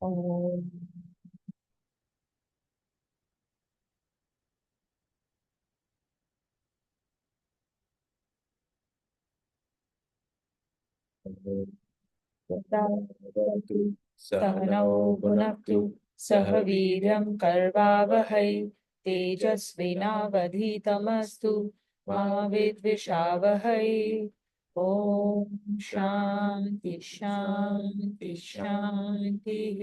ओम भवतु सहनौ भुनक्तु सह वीर्यं कर्वावहै तेजस्विनावधीतमस्तु मा विद्विषावहै। ओम शांति शांति शांतिः।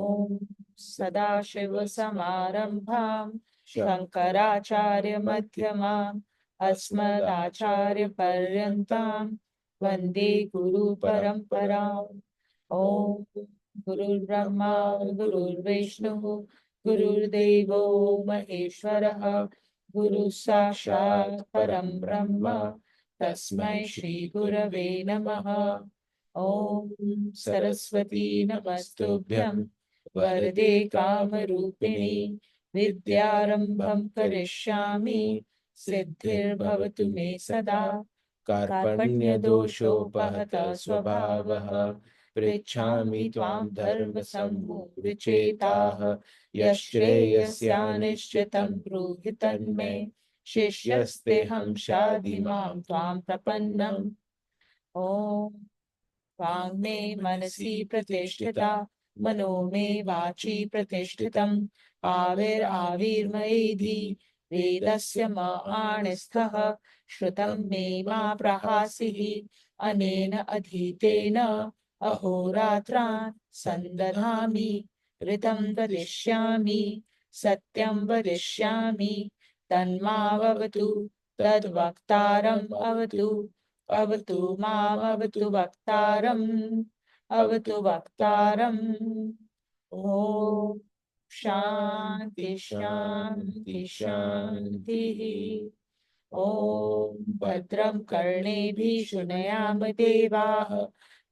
ओम सदाशिवसमारम्भां शङ्कराचार्यमध्यमाम् अस्मदाचार्यपर्यन्तां वन्दे गुरुपरम्पराम्। ॐ गुरुर्ब्रह्मा गुरुर्विष्णुः गुरुर्देवो महेश्वरः गुरुः साक्षात् परं ब्रह्म तस्मै श्रीगुरवे नमः। ॐ सरस्वती नमस्तुभ्यं वरदे कामरूपिणि विद्यारम्भं करिष्यामि सिद्धिर्भवतु मे सदा। कार्पण्यदोषोपहतः स्वभावः पृच्छामि त्वां धर्मसम्मूढचेताः यश्श्रेयस्यानिश्चितं ब्रूहि तन्मे शिष्यस्तेऽहं शाधिमां त्वां प्रपन्नम्। ॐ वाङ्मे मनसि प्रतिष्ठिता मनो मे वाची प्रतिष्ठितम् आविर्आविर्मयेधि वेदस्य म आणिस्थः श्रुतं मे मा प्रहासिः अनेन अधीतेन अहोरात्रान् सन्दधामि ऋतं वदिष्यामि सत्यं वदिष्यामि तन्मावतु तद्वक्तारम् अवतु अवतु मामवतु वक्तारम् अवतु वक्तारम्। ॐ शान्ति शान्ति शान्तिः। ॐ भद्रं कर्णेभिः शृणुयाम देवाः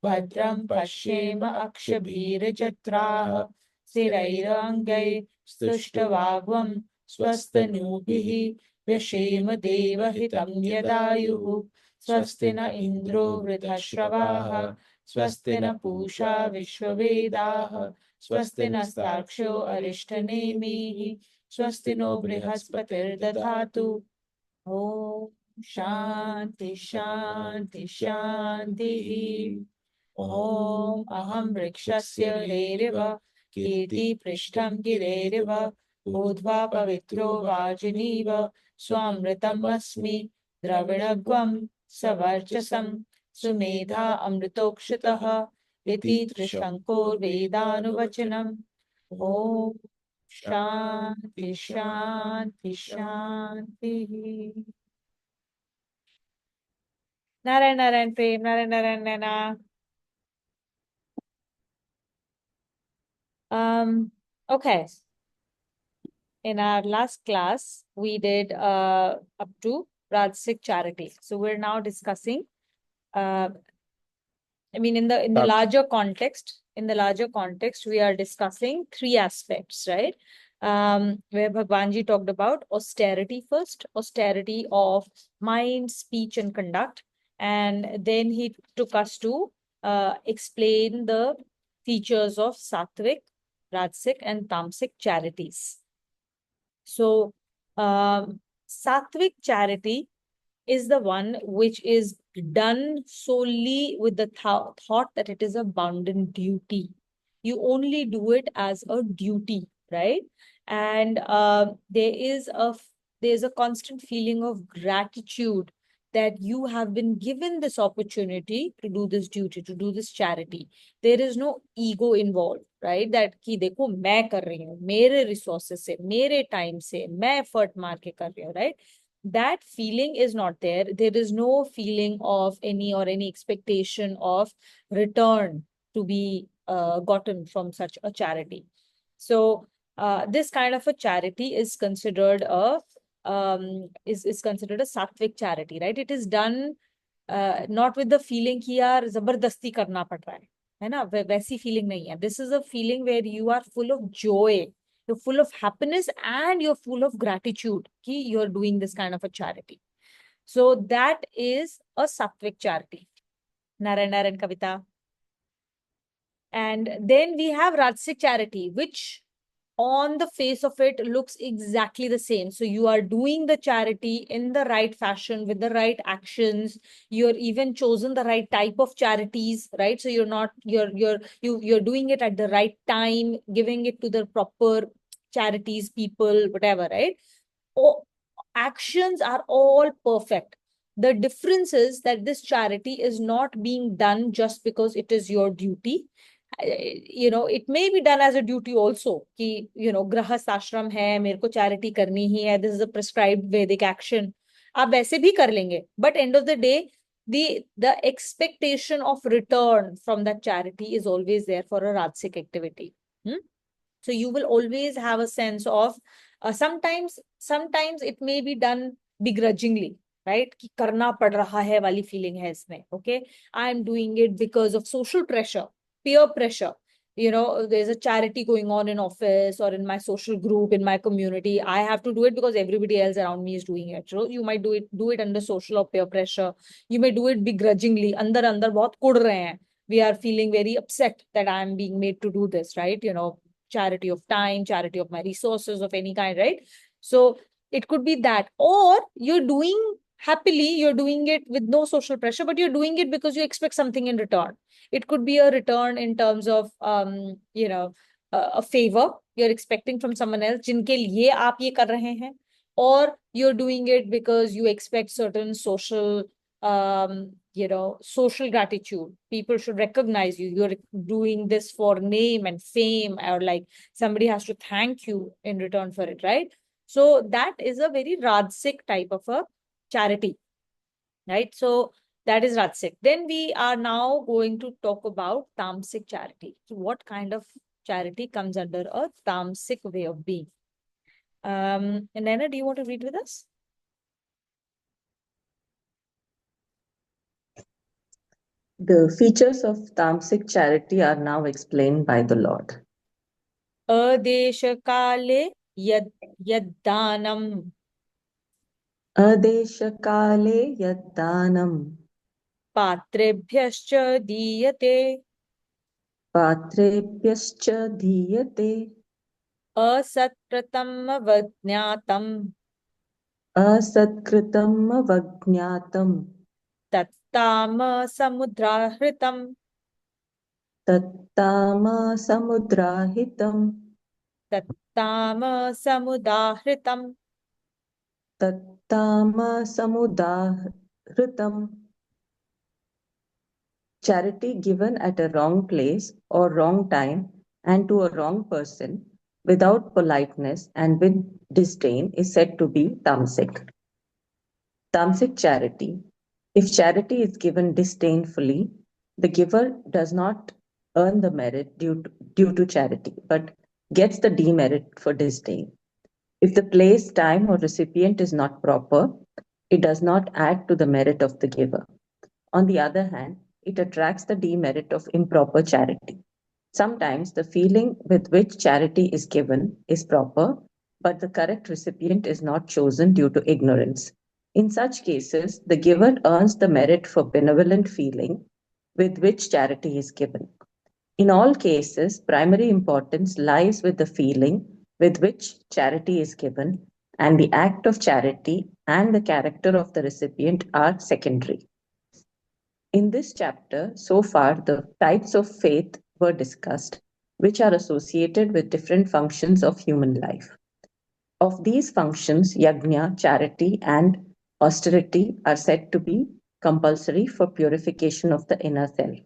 भद्रं पश्येम अक्षभिर्यजत्राः स्थिरैरङ्गैः स्तुष्टवाग्वं स्वस्तनूभिः व्यशेम देवहितं यदायुः स्वस्ति न इन्द्रो वृद्धश्रवाः स्वस्ति न पूषा विश्ववेदाः स्वस्ति नस्तार्क्ष्यो अरिष्टनेमिः स्वस्ति नो बृहस्पतिर्दधातु। ॐ शान्ति शान्ति शान्तिः। ॐ अहं वृक्षस्य रेरिव कीर्तिपृष्ठं गिरेरिव ऊर्ध्वा पवित्रो वाजिनीव स्वामृतमस्मि द्रविणग्वं सवर्चसं सुमेधा अमृतोक्षितः इति त्रिशङ्कुर्वेदानुवचनम्। ॐ शान्ति शान्ति शान्तिः। नारायण नारायण प्रेम नारायण नारायण नैना। Okay. In our last class, we did up to Rajasic charity. So we're now discussing, in the larger context, we are discussing three aspects, right? Where Bhagwanji talked about austerity first, austerity of mind, speech, and conduct. And then he took us to explain the features of Sattvic, Rajasic, and Tamasic charities. So, Sattvic charity is the one which is done solely with the thought that it is a bounden duty. You only do it as a duty, right? And there's a constant feeling of gratitude that you have been given this opportunity to do this duty, to do this charity. There is no ego involved, right? That कि देखो मैं कर रही हूँ मेरे resources से मेरे time से मैं effort मार के कर रही हूँ, right? That feeling is not there. There is no feeling of any expectation of return to be gotten from such a charity. So this kind of a charity is considered a sattvic charity, right? It is done not with the feeling कि यार जबरदस्ती करना पड़ रहा है ना? वैसी feeling नहीं है. This is a feeling where you are full of joy, you're full of happiness, and you're full of gratitude कि you're doing this kind of a charity. So that is a sattvic charity. Narayan Kavita. And then we have Rajasic charity, which on the face of it looks exactly the same. So you are doing the charity in the right fashion with the right actions. You're even chosen the right type of charities, right? So you're doing it at the right time, giving it to the proper charities, people, whatever, right? Oh, actions are all perfect. The difference is that this charity is not being done just because it is your duty. It may be done as a duty also कि गृहस्थ आश्रम है, मेरे को charity करनी ही है, this is a prescribed Vedic action. आप वैसे भी कर लेंगे, but end of the day the expectation of return from that charity is always there for a Rajasic activity. So you will always have a sense of sometimes it may be done begrudgingly, right? कि करना पड़ रहा है वाली feeling है इसमें. Okay, I am doing it because of social pressure, peer pressure. There's a charity going on in office or in my social group, in my community. I have to do it because everybody else around me is doing it. So you might do it under social or peer pressure. You may do it begrudgingly. अंदर अंदर बहुत कुड़ रहे हैं. We are feeling very upset that I am being made to do this, right? Charity of time, charity of my resources of any kind, right? So it could be that, or you're doing happily, you're doing it with no social pressure, but you're doing it because you expect something in return. It could be a return in terms of a favor you're expecting from someone else जिनके लिए आप ये कर रहे हैं, or you're doing it because you expect certain social social gratitude. People should recognize you. You're doing this for name and fame, or like somebody has to thank you in return for it, right? So that is a very Rajasic type of a charity, right? So that is Rajasic. Then we are now going to talk about Tamasic charity. So what kind of charity comes under a Tamasic way of being? And Naina, do you want to read with us? The features of Tamasic charity are now explained by the Lord. Adeshakale yaddanam. Adeshakale yaddanam. Patrebhyascha diyate. Patrebhyascha diyate. Asatpratam vajnatam. Asatkritam vajnatam. Tattama samudrahritam. Tattama samudrahitam. Tattama samudahritam. Tattama samudahritam. Charity given at a wrong place or wrong time and to a wrong person without politeness and with disdain is said to be tamasic. Tamasic charity. If charity is given disdainfully, the giver does not earn the merit due to charity, but gets the demerit for disdain. If the place, time, or recipient is not proper, it does not add to the merit of the giver. On the other hand, it attracts the demerit of improper charity. Sometimes the feeling with which charity is given is proper, but the correct recipient is not chosen due to ignorance. In such cases, the giver earns the merit for benevolent feeling with which charity is given. In all cases, primary importance lies with the feeling with which charity is given, and the act of charity and the character of the recipient are secondary. In this chapter, so far, the types of faith were discussed, which are associated with different functions of human life. Of these functions, yajna, charity, and austerity are said to be compulsory for purification of the inner self.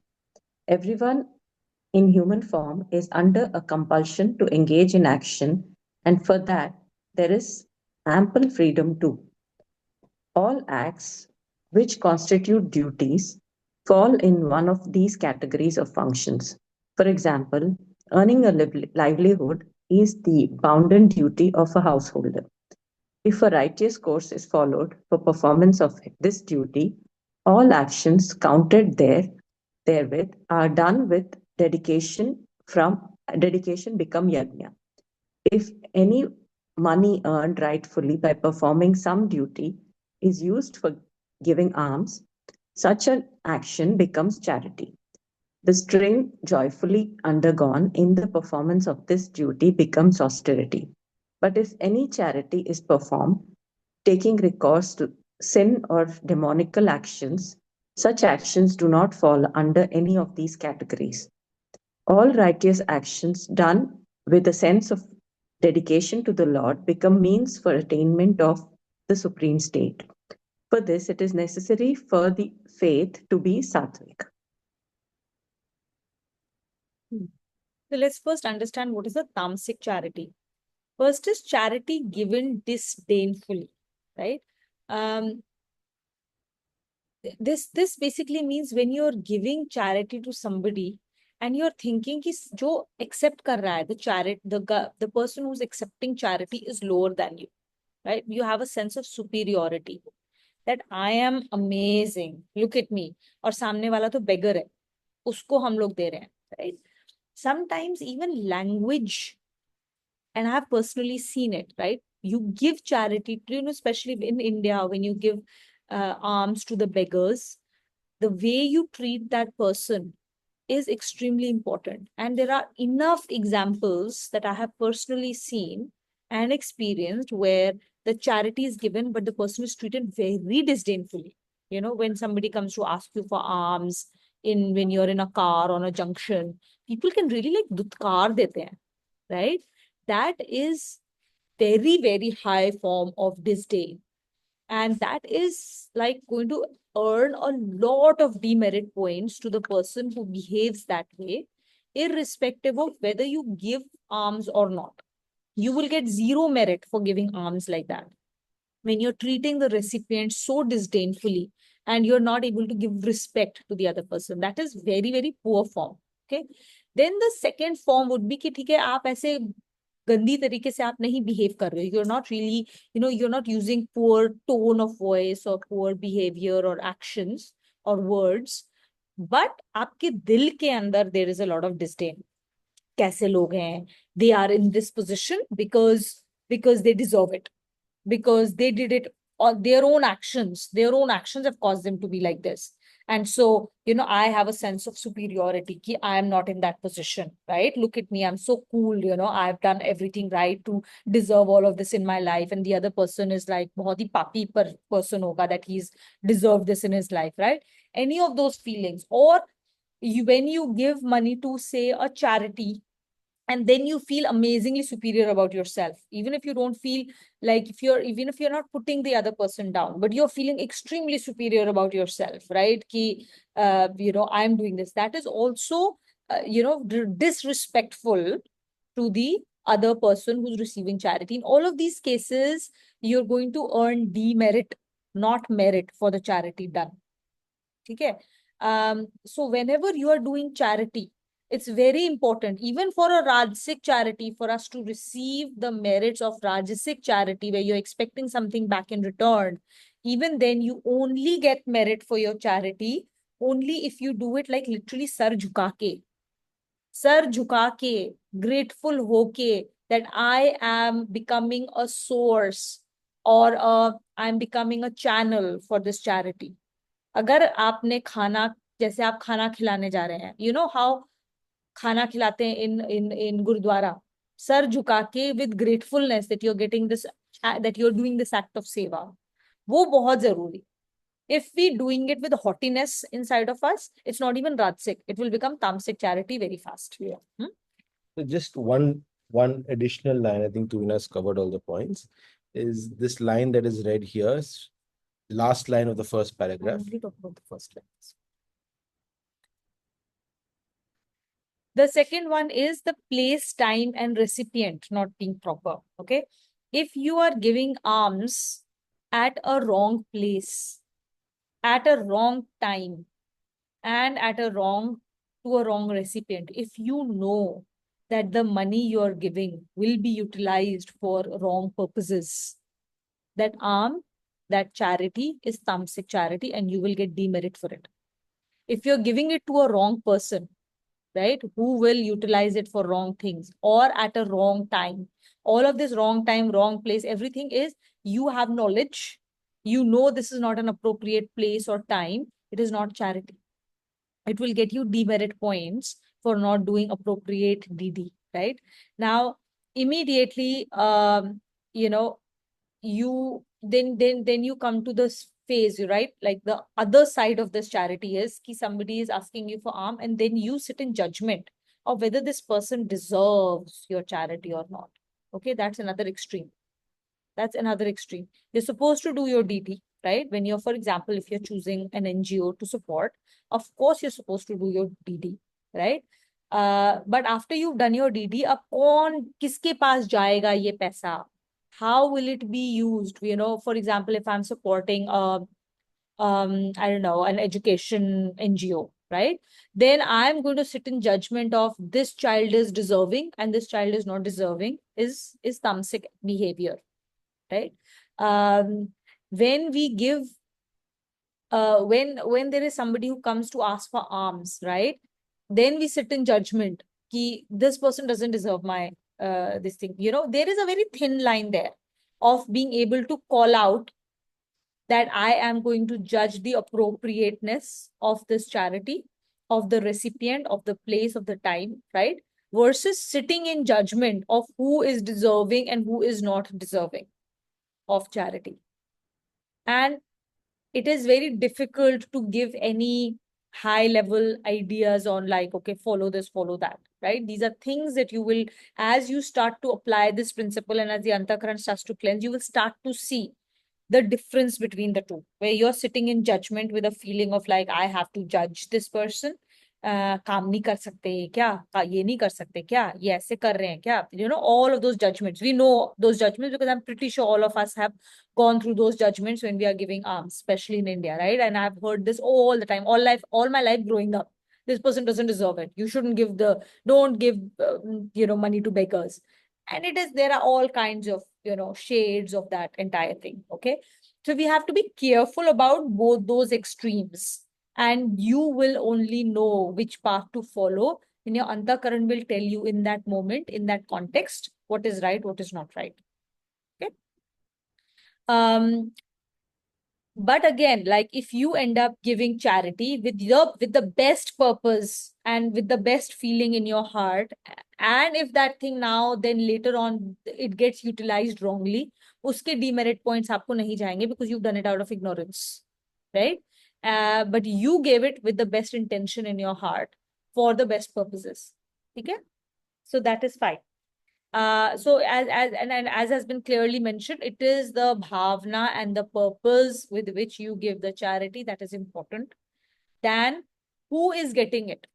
Everyone in human form is under a compulsion to engage in action, and for that, there is ample freedom too. All acts which constitute duties fall in one of these categories of functions. For example, earning a livelihood is the bounden duty of a householder. If a righteous course is followed for performance of this duty, all actions counted therewith are done with dedication. From dedication become yajna. If any money earned rightfully by performing some duty is used for giving alms, such an action becomes charity. The strain joyfully undergone in the performance of this duty becomes austerity. But if any charity is performed, taking recourse to sin or demonical actions, such actions do not fall under any of these categories. All righteous actions done with a sense of dedication to the Lord become means for attainment of the supreme state. For this, it is necessary for the faith to be sattvic. So let's first understand what is a tamasic charity. First is charity given disdainfully, right? This basically means when you're giving charity to somebody and you're thinking कि जो accept कर रहा है, the person who's accepting charity is lower than you, right? You have a sense of superiority that I am amazing, look at me, और सामने वाला तो beggar है, उसको हम लोग दे रहे हैं, right? Sometimes even language, and I have personally seen it, right? You give charity, especially in India, when you give alms to the beggars, the way you treat that person is extremely important. And there are enough examples that I have personally seen and experienced where the charity is given, but the person is treated very disdainfully. When somebody comes to ask you for alms when you're in a car on a junction, people can really like dutkar dete hain, right? That is very, very high form of disdain. And that is like going to earn a lot of demerit points to the person who behaves that way, irrespective of whether you give alms or not. You will get zero merit for giving alms like that. When you're treating the recipient so disdainfully and you're not able to give respect to the other person, that is very, very poor form. Okay. Then the second form would be कि ठीक है आप ऐसे गंदी तरीके से आप नहीं behave कर रहे हो. You're not really, you're not using poor tone of voice or poor behavior or actions or words, but आपके दिल के अंदर there is a lot of disdain. कैसे लोग हैं? They are in this position because they deserve it, because they did it on their own actions. Their own actions have caused them to be like this. And so, I have a sense of superiority. Ki I am not in that position, right? Look at me. I'm so cool. I've done everything right to deserve all of this in my life. And the other person is like, bahut hi papi person hoga that he's deserved this in his life, right? Any of those feelings. Or when you give money to, say, a charity, and then you feel amazingly superior about yourself, even if you don't feel like, even if you're not putting the other person down, but you're feeling extremely superior about yourself, right? I'm doing this. That is also disrespectful to the other person who's receiving charity. In all of these cases, you're going to earn demerit, not merit, for the charity done. Okay. So whenever you are doing charity, it's very important, even for a Rajasic charity, for us to receive the merits of Rajasic charity, where you're expecting something back in return. Even then, you only get merit for your charity only if you do it like literally sar jhuka ke, grateful hoke, that I am becoming a source, or I'm becoming a channel for this charity. अगर आपने खाना, जैसे आप खाना खिलाने जा रहे हैं, हाउ खाना खिलाते हैं इन गुरुद्वारा, सर झुका के with gratefulness that you are getting this, that you are doing this act of seva, वो बहुत जरूरी. If we doing it with haughtiness inside of us, it's not even Rajasic. It will become Tamasic charity very fast. Yeah. So just one additional line, I think Tuvina's covered all the points, is this line that is read here, last line of the first paragraph. Only talk about the first line. The second one is the place, time, and recipient not being proper. Okay. If you are giving alms at a wrong place, at a wrong time, and to a wrong recipient, if you know that the money you are giving will be utilized for wrong purposes, that that charity is tamasic charity, and you will get demerit for it. If you're giving it to a wrong person, right, who will utilize it for wrong things or at a wrong time, all of this wrong time, wrong place, everything is, you have knowledge, this is not an appropriate place or time, it is not charity. it will get you demerit points for not doing appropriate DD, right? Now, immediately, you know, you then you come to this phase, right? Like the other side of this charity is ki somebody is asking you for alms, and then you sit in judgment of whether this person deserves your charity or not. Okay, that's another extreme. That's another extreme. You're supposed to do your DD, right? When you're, for example, if you're choosing an NGO to support, of course you're supposed to do your DD, right? But after you've done your DD, अब कौन किसके पास जाएगा ये पैसा? How will it be used? You know, for example, if I'm supporting I don't know, an education NGO, right? Then I'm going to sit in judgment of this child is deserving and this child is not deserving is tamasic behavior, right? When we give, when there is somebody who comes to ask for alms, right? Then we sit in judgment ki this person doesn't deserve my this thing. You know, there is a very thin line there of being able to call out that I am going to judge the appropriateness of this charity, of the recipient, of the place, of the time, right? Versus sitting in judgment of who is deserving and who is not deserving of charity. And it is very difficult to give any high level ideas on like, okay, follow this, follow that, right? These are things that you will, as you start to apply this principle and as the antakaran starts to cleanse, you will start to see the difference between the two, where you're sitting in judgment with a feeling of like, I have to judge this person. काम नहीं कर सकते क्या, ये नहीं कर सकते क्या, ये ऐसे कर रहे हैं क्या, you know, all of those judgments. We know those judgments because I'm pretty sure all of us have gone through those judgments when we are giving alms, especially in India, right? And I've heard this all the time, all my life growing up. This person doesn't deserve it. You shouldn't give don't give, you know, money to beggars. And there are all kinds of, you know, shades of that entire thing. Okay. So we have to be careful about both those extremes. And you will only know which path to follow. And your antakaran will tell you in that moment, in that context, what is right, what is not right. Okay. But again, like if you end up giving charity with the best purpose and with the best feeling in your heart, and if that thing now then later on it gets utilized wrongly, uske demerit points aapko nahi jayenge because you've done it out of ignorance, right? But you gave it with the best intention in your heart for the best purposes. Okay? So that is fine. So as has been clearly mentioned, it is the bhavna and the purpose with which you give the charity that is important than who is getting it,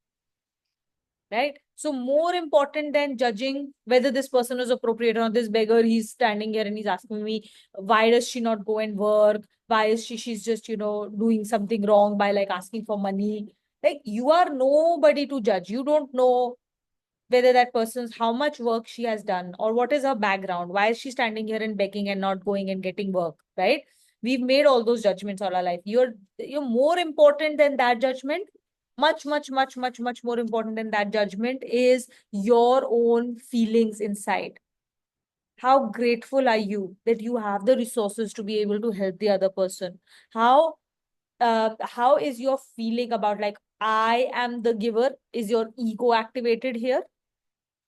right? So more important than judging whether this person is appropriate or not, this beggar, he's standing here and he's asking me, why does she not go and work? Why is she's just, you know, doing something wrong by like asking for money? Like you are nobody to judge. You don't know whether that person's how much work she has done or what is her background. Why is she standing here and begging and not going and getting work, right? We've made all those judgments all our life. You're more important than that judgment. Much more important than that judgment is your own feelings inside. How grateful are you that you have the resources to be able to help the other person? How is your feeling about like, I am the giver? Is your ego activated here?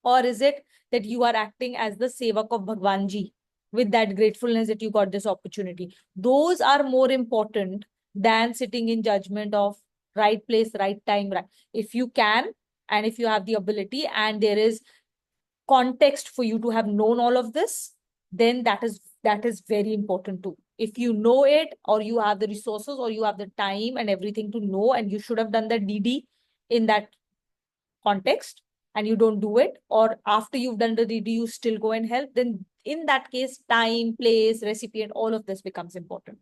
Or is it that you are acting as the sevak of Bhagwan Ji with that gratefulness that you got this opportunity? Those are more important than sitting in judgment of right place, right time, right. If you can, and if you have the ability and there is context for you to have known all of this, then that is very important too. If you know it, or you have the resources, or you have the time and everything to know, and you should have done the DD in that context, and you don't do it, or after you've done the DD, you still go and help, then in that case, time, place, recipient, all of this becomes important.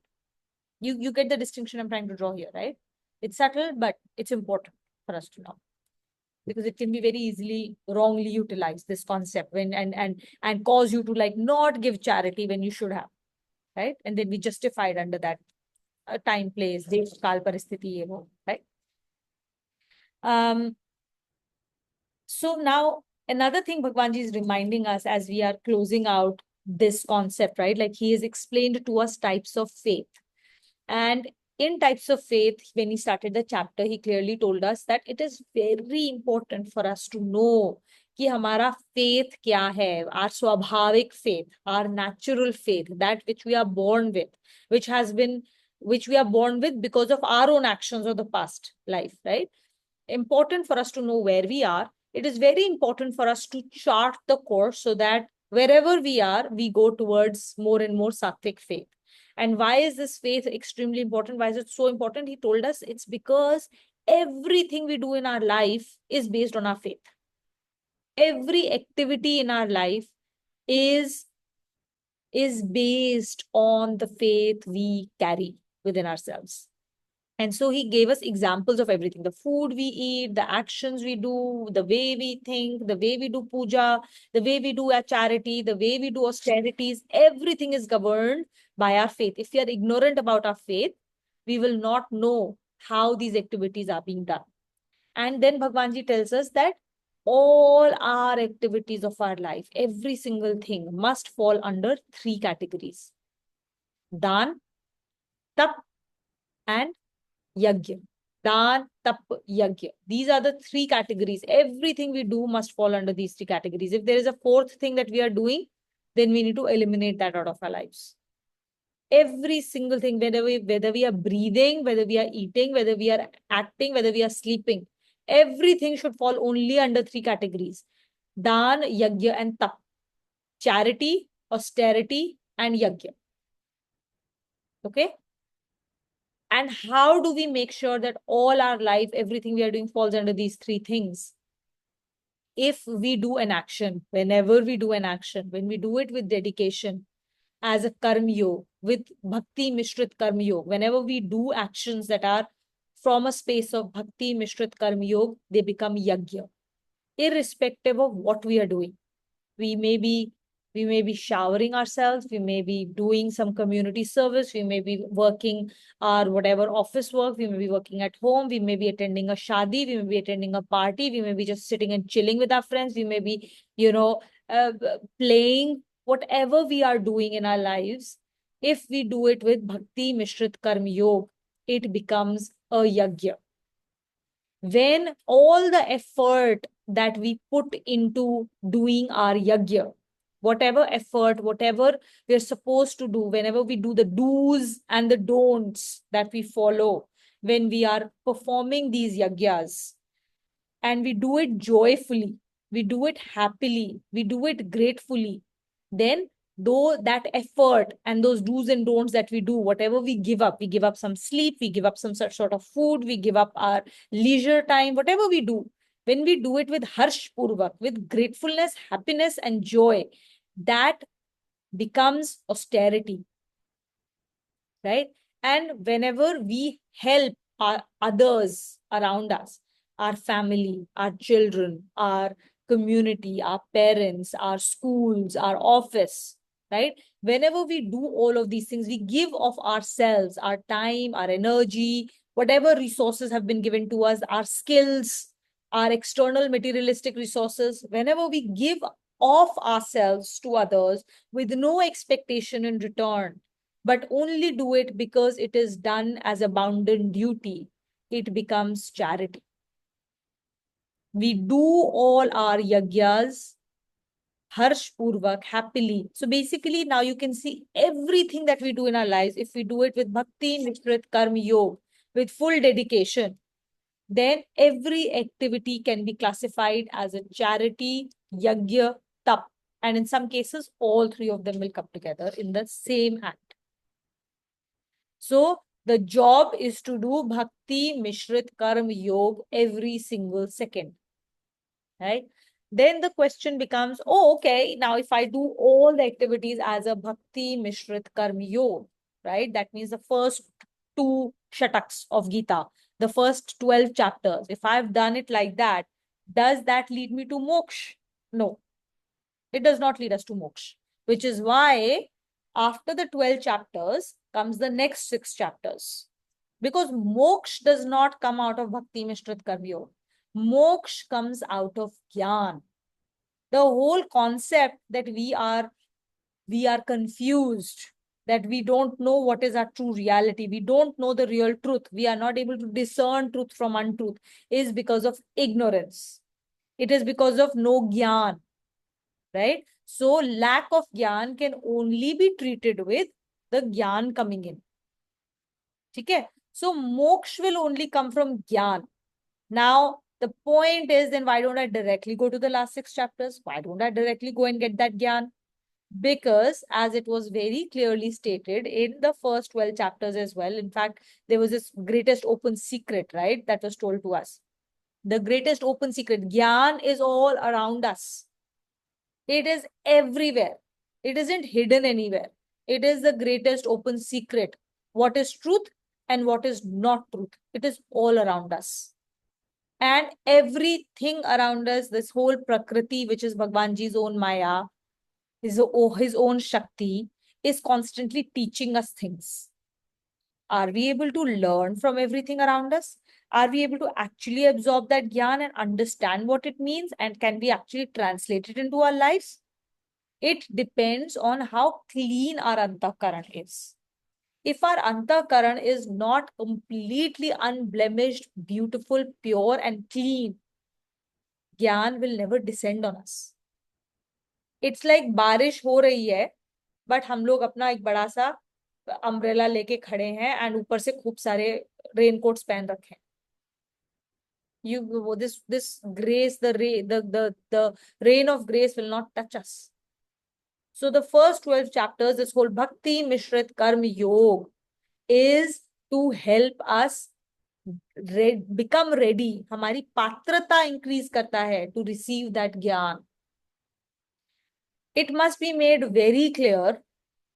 You get the distinction I'm trying to draw here, right? It's subtle, but it's important for us to know, because it can be very easily wrongly utilized, this concept, when and cause you to like not give charity when you should have, right? And then we justify it under that time, place, desh, kal, paristhiti, right? So now another thing Bhagwanji is reminding us as we are closing out this concept, right? Like he has explained to us types of faith. And in types of faith, when he started the chapter, he clearly told us that it is very important for us to know कि हमारा faith क्या है, our स्वाभाविक faith, our natural faith, that which we are born with, which we are born with because of our own actions of the past life, right? Important for us to know where we are. It is very important for us to chart the course so that wherever we are, we go towards more and more sattvic faith. And why is this faith extremely important? Why is it so important? He told us it's because everything we do in our life is based on our faith. Every activity in our life is based on the faith we carry within ourselves. And so he gave us examples of everything, the food we eat, the actions we do, the way we think, the way we do puja, the way we do our charity, the way we do austerities, everything is governed by our faith. If we are ignorant about our faith, we will not know how these activities are being done. And then Bhagwan Ji tells us that all our activities of our life, every single thing must fall under three categories: Dan, Tap, and Yajna. Dan, Tap, Yajna. These are the three categories. Everything we do must fall under these three categories. If there is a fourth thing that we are doing, then we need to eliminate that out of our lives. Every single thing, whether we are breathing, whether we are eating, whether we are acting, whether we are sleeping, everything should fall only under three categories: Dan, Yajna, and Tap. Charity, austerity, and Yajna. Okay? And how do we make sure that all our life, everything we are doing falls under these three things? If we do an action, whenever we do an action, when we do it with dedication, as a karma yoga, with bhakti mishrit karma yoga, whenever we do actions that are from a space of bhakti mishrit karma yoga, they become yajna, irrespective of what we are doing. We may be showering ourselves, we may be doing some community service, we may be working our whatever office work, we may be working at home, we may be attending a shadi, we may be attending a party, we may be just sitting and chilling with our friends, we may be, playing, whatever we are doing in our lives. If we do it with bhakti mishrit karma yoga, it becomes a yajna. When all the effort that we put into doing our yajna, whatever effort, whatever we're supposed to do, whenever we do the do's and the don'ts that we follow, when we are performing these yajnas, and we do it joyfully, we do it happily, we do it gratefully, then though that effort and those do's and don'ts that we do, whatever we give up some sleep, we give up some sort of food, we give up our leisure time, whatever we do, when we do it with harsh purvak, with gratefulness, happiness, and joy, that becomes austerity, right? And whenever we help our others around us, our family, our children, our community, our parents, our schools, our office, right? Whenever we do all of these things, we give of ourselves, our time, our energy, whatever resources have been given to us, our skills, our external materialistic resources, whenever we give of ourselves to others with no expectation in return, but only do it because it is done as a bounden duty, it becomes charity. We do all our yajnas harsh purvak, happily. So basically now you can see everything that we do in our lives, if we do it with bhakti mishrit karma yoga, with full dedication, then every activity can be classified as a charity, yajna, tap. And in some cases, all three of them will come together in the same act. So the job is to do bhakti mishrit karma yoga every single second, right? Then the question becomes, oh, okay, now if I do all the activities as a bhakti mishrit karma yoga, right? That means the first 2 shataks of Gita, the first 12 chapters, if I've done it like that, does that lead me to moksha? No, it does not lead us to moksha, which is why after the 12 chapters comes the next 6 chapters. Because moksha does not come out of bhakti mishrit karma yoga. Moksha comes out of jnana. The whole concept that we are confused, that we don't know what is our true reality, we don't know the real truth, we are not able to discern truth from untruth, is because of ignorance. It is because of no gyan, right? So lack of gyan can only be treated with the gyan coming in. Okay? So moksha will only come from gyan. Now, the point is, then why don't I directly go to the last 6 chapters? Why don't I directly go and get that gyan? Because as it was very clearly stated in the first 12 chapters as well, in fact, there was this greatest open secret, right? That was told to us. The greatest open secret, gyan is all around us. It is everywhere. It isn't hidden anywhere. It is the greatest open secret. What is truth and what is not truth? It is all around us. And everything around us, this whole Prakriti, which is Bhagwanji's own Maya, his own Shakti, is constantly teaching us things. Are we able to learn from everything around us? Are we able to actually absorb that gyan and understand what it means? And can we actually translate it into our lives? It depends on how clean our antakaran is. If our antakaran is not completely unblemished, beautiful, pure, and clean, gyan will never descend on us. It's like बारिश हो रही है, but हम लोग अपना एक बड़ा सा अम्ब्रेला लेके खड़े हैं एंड ऊपर से खूब सारे रेनकोट्स पहन रखे हैं. This grace, the rain of grace will not touch us. So the first 12 chapters, this whole Bhakti Mishrit Karma Yoga, is to help us become ready. हमारी पात्रता increase करता है to receive that gyan. It must be made very clear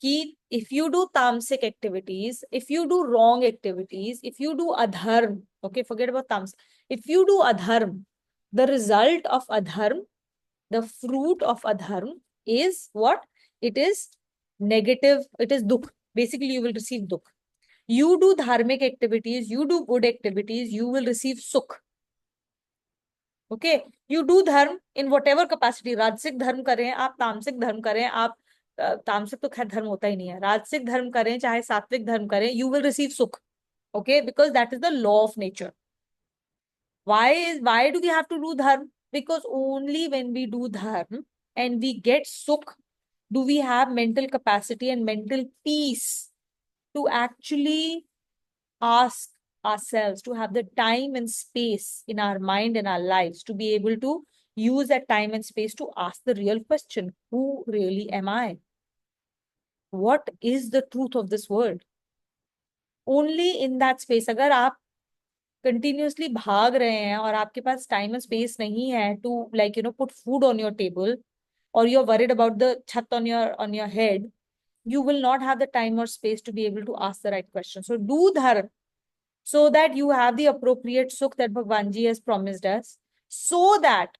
कि if you do tamasic activities, if you do wrong activities, if you do adharm, okay, forget about tamasic. If you do adharm, the result of adharm, the fruit of adharm is what? It is negative, it is dukh. Basically, you will receive dukh. You do dharmic activities, you do good activities, you will receive sukh. Okay, you do dharm in whatever capacity. राजसिक धर्म करें आप, तामसिक धर्म करें आप, तामसिक तो खैर धर्म होता ही नहीं है, राजसिक धर्म करें चाहे सात्विक धर्म करें, you will receive sukh. Okay, because that is the law of nature. Why do we have to do dharm? Because only when we do dharm and we get sukh, do we have mental capacity and mental peace to actually ask ourselves, to have the time and space in our mind and our lives to be able to use that time and space to ask the real question: who really am I? What is the truth of this world? Only in that space. अगर आप continuously भाग रहे हैं और आपके पास time and space नहीं है to, like, put food on your table, or you're worried about the chhat on your head, you will not have the time or space to be able to ask the right question. So do dharma so that you have the appropriate sukh that Bhagwan Ji has promised us, so that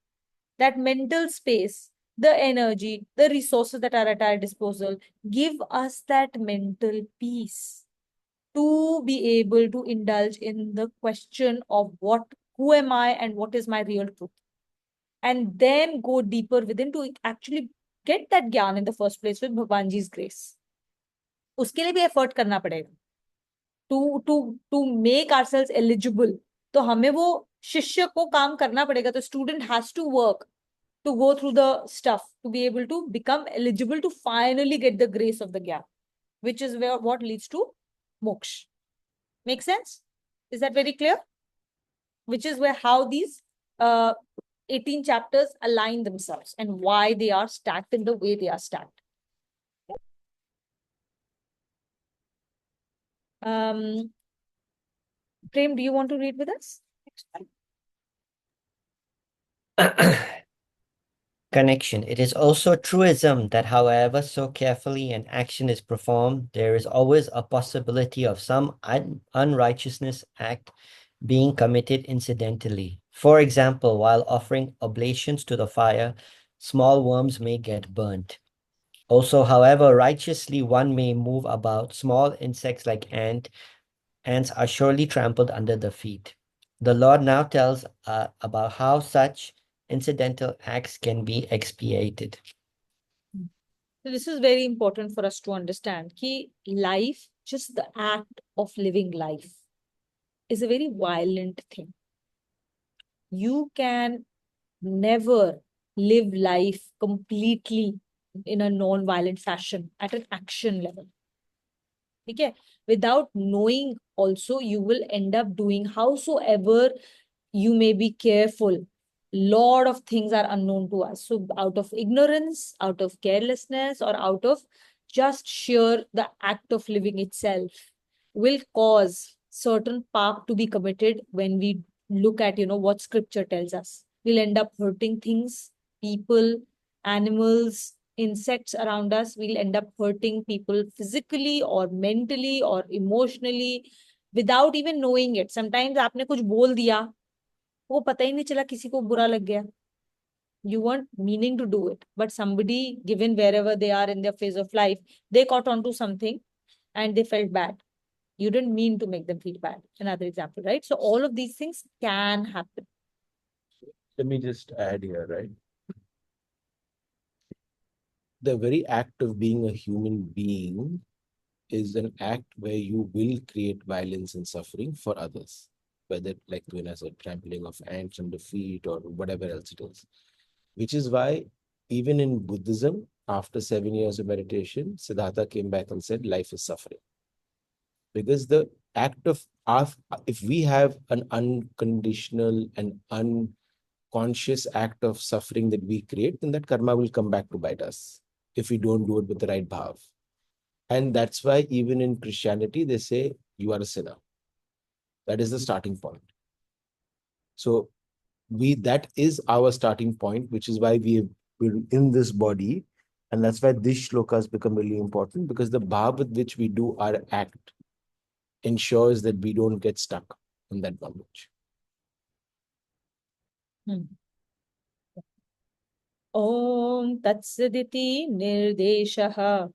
that mental space, the energy, the resources that are at our disposal give us that mental peace to be able to indulge in the question of who am I and what is my real truth, and then go deeper within to actually get that gyan in the first place with Bhagwan Ji's grace. उसके लिए भी effort करना पड़ेगा. To make ourselves eligible, तो हमें वो शिष्य को काम करना पड़ेगा. The student has to work to go through the stuff to be able to become eligible to finally get the grace of the gyan, which is what leads to moksha. Make sense? Is that very clear? Which is how these 18 chapters align themselves and why they are stacked in the way they are stacked. Prem, do you want to read with us? Connection. It is also truism that however so carefully an action is performed, there is always a possibility of some unrighteousness act being committed incidentally. For example, while offering oblations to the fire, small worms may get burnt. Also, however righteously one may move about, small insects like ants are surely trampled under the feet. The Lord now tells about how such incidental acts can be expiated. So this is very important for us to understand कि life, just the act of living life, is a very violent thing. You can never live life completely in a non-violent fashion at an action level. Okay? Without knowing also, you will end up doing howsoever you may be careful. Lot of things are unknown to us. So out of ignorance, out of carelessness, or out of just sheer the act of living itself will cause certain path to be committed when we look at, what scripture tells us. We'll end up hurting things, people, animals, insects around us. We'll end up hurting people physically or mentally or emotionally without even knowing it. Sometimes आपने कुछ बोल दिया, वो पता ही नहीं चला किसी को बुरा लग गया. You weren't meaning to do it, but somebody, given wherever they are in their phase of life, they caught onto something and they felt bad. You didn't mean to make them feel bad. Another example, right? So all of these things can happen. Let me just add here, right? The very act of being a human being is an act where you will create violence and suffering for others, whether, like Twina said, trampling of ants under feet or whatever else it is. Which is why, even in Buddhism, after 7 years of meditation, Siddhartha came back and said, life is suffering. Because the act of, if we have an unconditional and unconscious act of suffering that we create, then that karma will come back to bite us if we don't do it with the right bhav. And that's why even in Christianity, they say you are a sinner. That is the starting point. So that is our starting point, which is why we're in this body. And that's why this shloka has become really important, because the bhav with which we do our act ensures that we don't get stuck in that bondage. Om Tatsaditi Nirdeshaha.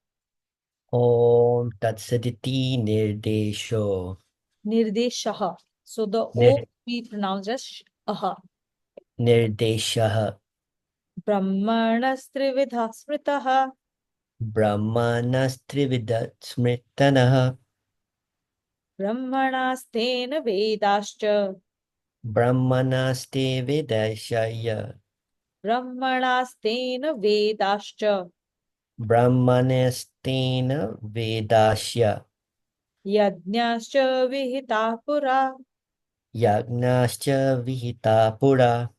Om Tatsaditi Nirdesho. Nirdeshaha. So the Nir- O we pronounce as aha. Nirdeshaha. Brahmanastrividha smritaha. Brahmanastrivida smritanaha. Brahmanastena vedascha. Brahmanaste vedashaya. Brahmanastena vedascha. Brahmanastena vedasya. Yajnascha vihita pura. Yagnascha vihita pura.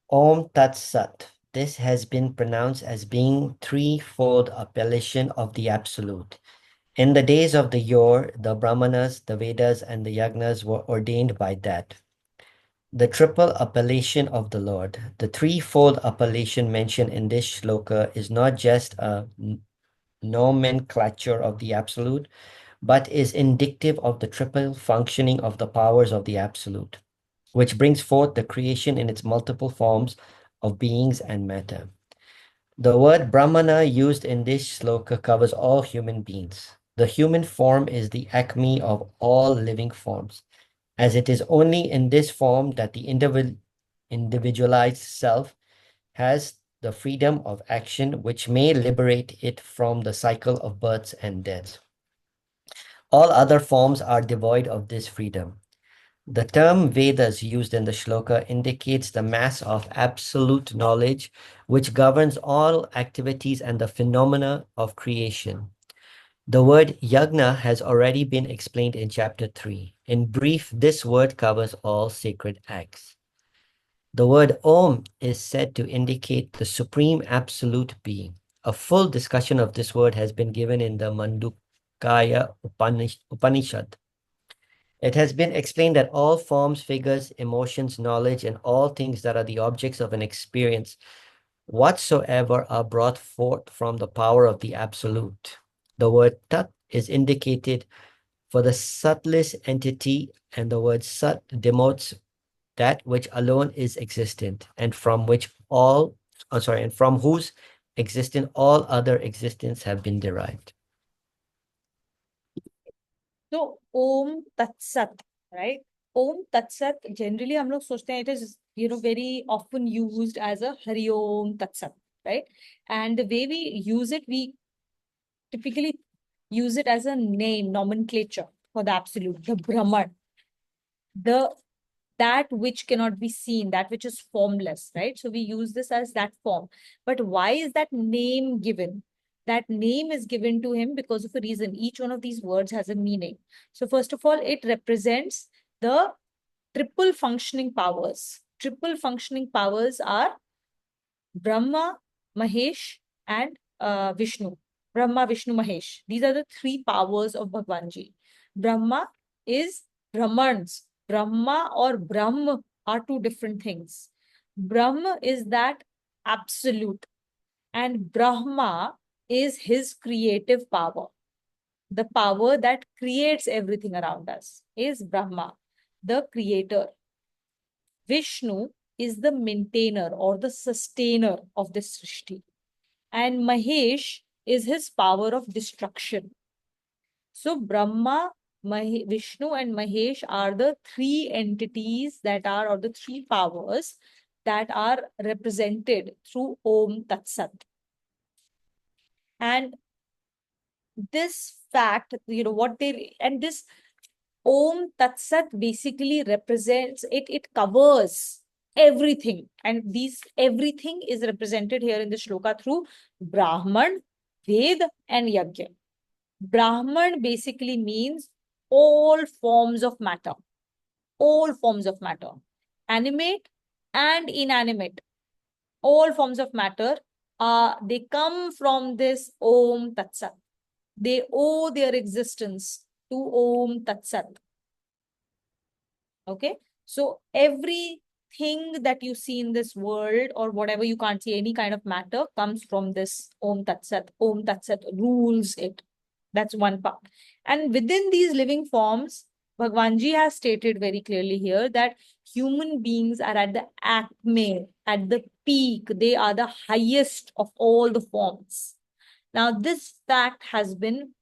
Om Tat Sat. This has been pronounced as being threefold appellation of the Absolute. In the days of the yore, the Brahmanas, the Vedas, and the Yagnas were ordained by that. The triple appellation of the Lord, the threefold appellation mentioned in this shloka, is not just a nomenclature of the Absolute, but is indicative of the triple functioning of the powers of the Absolute, which brings forth the creation in its multiple forms of beings and matter. The word Brahmana used in this shloka covers all human beings. The human form is the acme of all living forms, as it is only in this form that the individualized self has the freedom of action which may liberate it from the cycle of births and deaths. All other forms are devoid of this freedom. The term Vedas used in the shloka indicates the mass of absolute knowledge which governs all activities and the phenomena of creation. The word yagna has already been explained in chapter 3. In brief, this word covers all sacred acts. The word Om is said to indicate the supreme absolute being. A full discussion of this word has been given in the Mandukya Upanishad. It has been explained that all forms, figures, emotions, knowledge, and all things that are the objects of an experience whatsoever are brought forth from the power of the Absolute. The word Tat is indicated for the subtlest entity, and the word Sat denotes that which alone is existent, and from whose existence all other existence have been derived. So Om Tat Sat, right? Om Tat Sat, generally हम लोग सोचते हैं it is very often used as a Hari Om Tat Sat. right? And the way we use it, we typically use it as a name, nomenclature for the absolute, the Brahman, that which cannot be seen, that which is formless, right? So we use this as that form. But why is that name given? That name is given to him because of a reason. Each one of these words has a meaning. So first of all, it represents the triple functioning powers. Triple functioning powers are Brahma, Mahesh, and Vishnu. Brahma, Vishnu, Mahesh. These are the three powers of Bhagwanji. Brahma is Brahmans. Brahma or Brahm are two different things. Brahm is that absolute, and Brahma is his creative power. The power that creates everything around us is Brahma, the creator. Vishnu is the maintainer or the sustainer of this Srishti. And Mahesh is his power of destruction. So Brahma, Vishnu and Mahesh are the three entities that are, or the three powers that are represented through Om Tat Sat. And this fact, and this Om Tat Sat basically represents, it covers everything. And everything is represented here in the shloka through Brahman, Ved, and Yajna. Brahman basically means all forms of matter. All forms of matter. Animate and inanimate. All forms of matter, they come from this Om Tat Sat. They owe their existence to Om Tat Sat. Okay? So everything that you see in this world, or whatever you can't see, any kind of matter, comes from this Om Tat Sat. Om Tat Sat rules it. That's one part. And within these living forms, Bhagwanji has stated very clearly here that human beings are at the acme, at the peak. They are the highest of all the forms. Now, this fact has been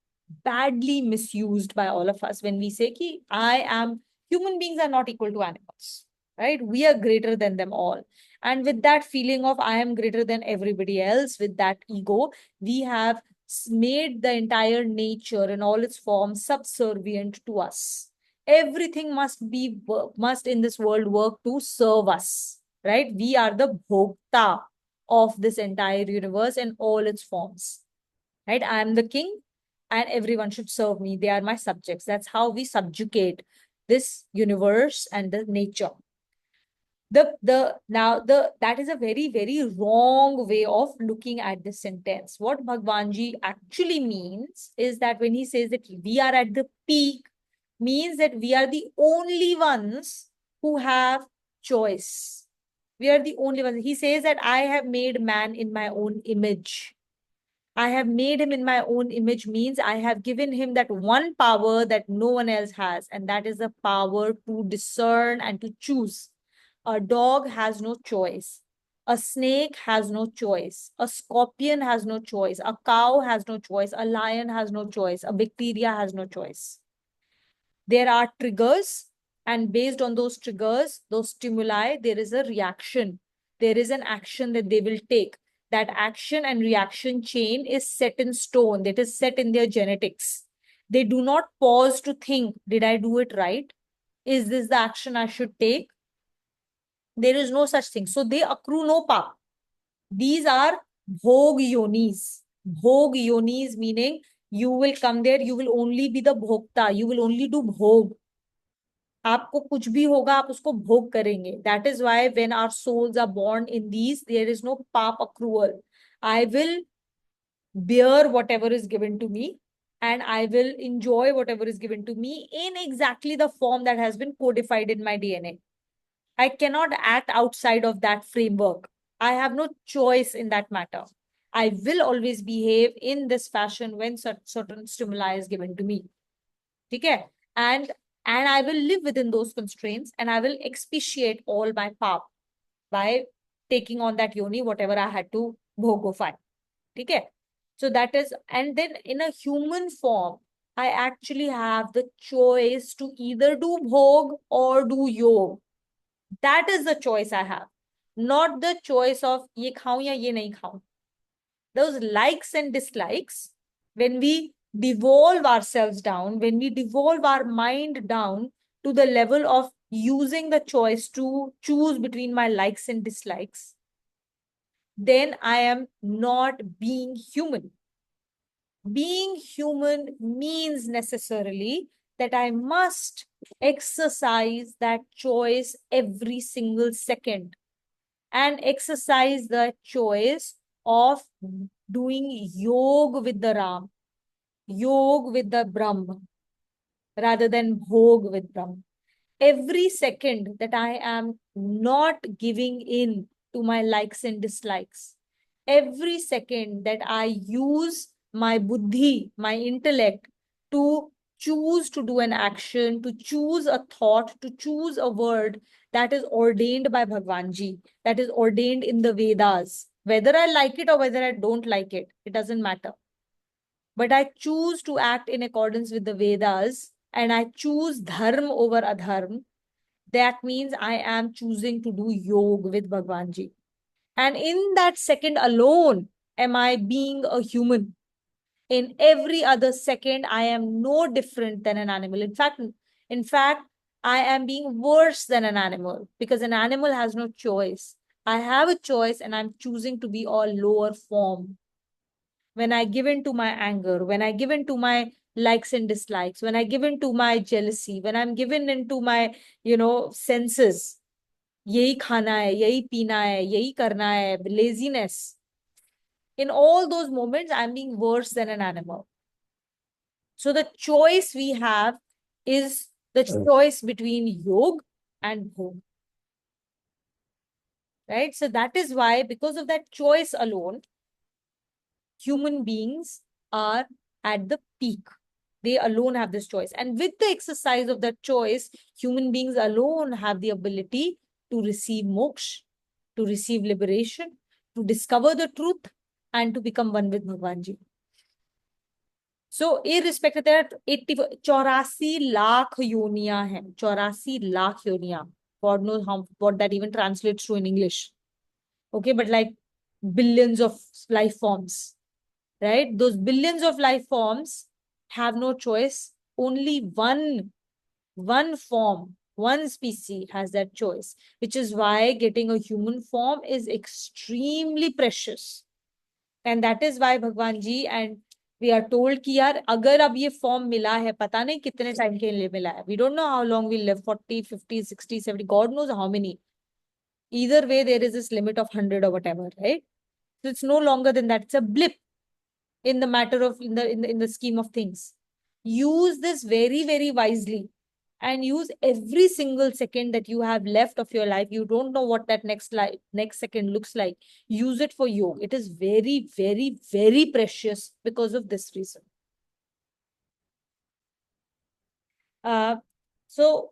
badly misused by all of us when we say ki human beings are not equal to animals, right? We are greater than them all. And with that feeling of I am greater than everybody else, with that ego, we have made the entire nature in all its forms subservient to us. Everything must in this world work to serve us, right? We are the bhokta of this entire universe in all its forms, right? I am the king and everyone should serve me. They are my subjects. That's how we subjugate this universe and the nature. That is a very, very wrong way of looking at this sentence. What Bhagwanji actually means is that when he says that we are at the peak, means that we are the only ones who have choice. We are the only ones. He says that I have made man in my own image. I have made him in my own image means I have given him that one power that no one else has, and that is the power to discern and to choose. A dog has no choice. A snake has no choice. A scorpion has no choice. A cow has no choice. A lion has no choice. A bacteria has no choice. There are triggers, and based on those triggers, those stimuli, there is a reaction. There is an action that they will take. That action and reaction chain is set in stone. That is set in their genetics. They do not pause to think, did I do it right? Is this the action I should take? There is no such thing. So they accrue no power. These are bhog yonis. Bhog yonis meaning you will come there, you will only be the bhokta. You will only do bhog. आपको कुछ भी होगा आप उसको भोग करेंगे. That is why when our souls are born in these, there is no pap accrual. I will bear whatever is given to me, and I will enjoy whatever is given to me in exactly the form that has been codified in my DNA. I cannot act outside of that framework. I have no choice in that matter. I will always behave in this fashion when certain stimuli is given to me. Okay? And I will live within those constraints, and I will expiate all my pap by taking on that yoni, whatever I had to bhogofy. Okay? So that is, and then in a human form, I actually have the choice to either do bhog or do yog. That is the choice I have. Not the choice of ye khaun ya ye nahi khaun. those likes and dislikes, when we devolve ourselves down, when we devolve our mind down to the level of using the choice to choose between my likes and dislikes, then I am not being human. Being human means necessarily that I must exercise that choice every single second and exercise the choice of doing yoga with the Ram, yoga with the Brahma, rather than bhog with Brahma. Every second that I am not giving in to my likes and dislikes, every second that I use my buddhi, my intellect, to choose to do an action, to choose a thought, to choose a word that is ordained by Bhagwanji, that is ordained in the Vedas, whether I like it or whether I don't like it, it doesn't matter. But I choose to act in accordance with the Vedas and I choose dharma over adharma. That means I am choosing to do yoga with Bhagwanji. And in that second alone, am I being a human. In every other second, I am no different than an animal. In fact, I am being worse than an animal because an animal has no choice. I have a choice and I'm choosing to be all lower form. When I give in to my anger, when I give in to my likes and dislikes, when I give in to my jealousy, when I'm given into my, senses, यही खाना है, यही पीना है, यही करना है, laziness. In all those moments, I'm being worse than an animal. So the choice we have is the choice between yog and bhog. Right? So that is why, because of that choice alone, human beings are at the peak. They alone have this choice. And with the exercise of that choice, human beings alone have the ability to receive moksha, to receive liberation, to discover the truth, and to become one with Bhagwanji. So, irrespective, there are 84 lakh yoniya hai. 84 lakh yoniya. God knows what that even translates to in English. Okay, but like billions of life forms, right? Those billions of life forms have no choice. Only one form, one species has that choice, which is why getting a human form is extremely precious. And that is why Bhagwan Ji and we are told कि यार अगर अब ये form मिला है पता नहीं कितने टाइम के लिए मिला है, we don't know how long we'll live, 40, 50, 60, 70, God knows how many. Either way, there is this limit of 100 or whatever, right? So it's no longer than that. It's a blip in the matter of in the scheme of things. Use this very, very wisely and use every single second that you have left of your life. You don't know what that next second looks like. Use it for yoga. It is very, very, very precious because of this reason. So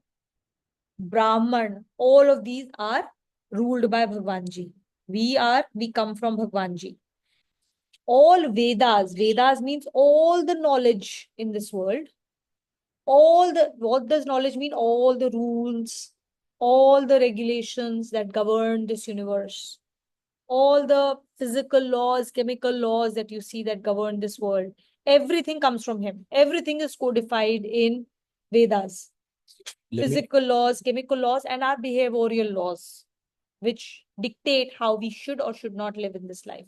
Brahman, all of these are ruled by Bhagwanji. We come from Bhagwanji. All Vedas means all the knowledge in this world. What does knowledge mean? All the rules, all the regulations that govern this universe, all the physical laws, chemical laws that you see that govern this world, everything comes from him. Everything is codified in Vedas. Physical laws, chemical laws, and our behavioral laws, which dictate how we should or should not live in this life.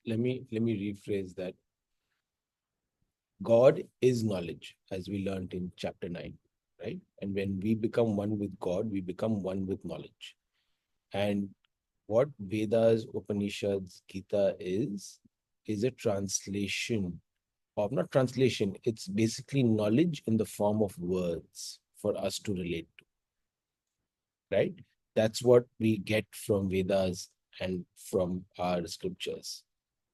Let me rephrase that. God is knowledge, as we learned in chapter 9, right? And when we become one with God, we become one with knowledge. And what Vedas, Upanishads, Gita is a translation of, not translation, it's basically knowledge in the form of words for us to relate to, right? That's what we get from Vedas and from our scriptures.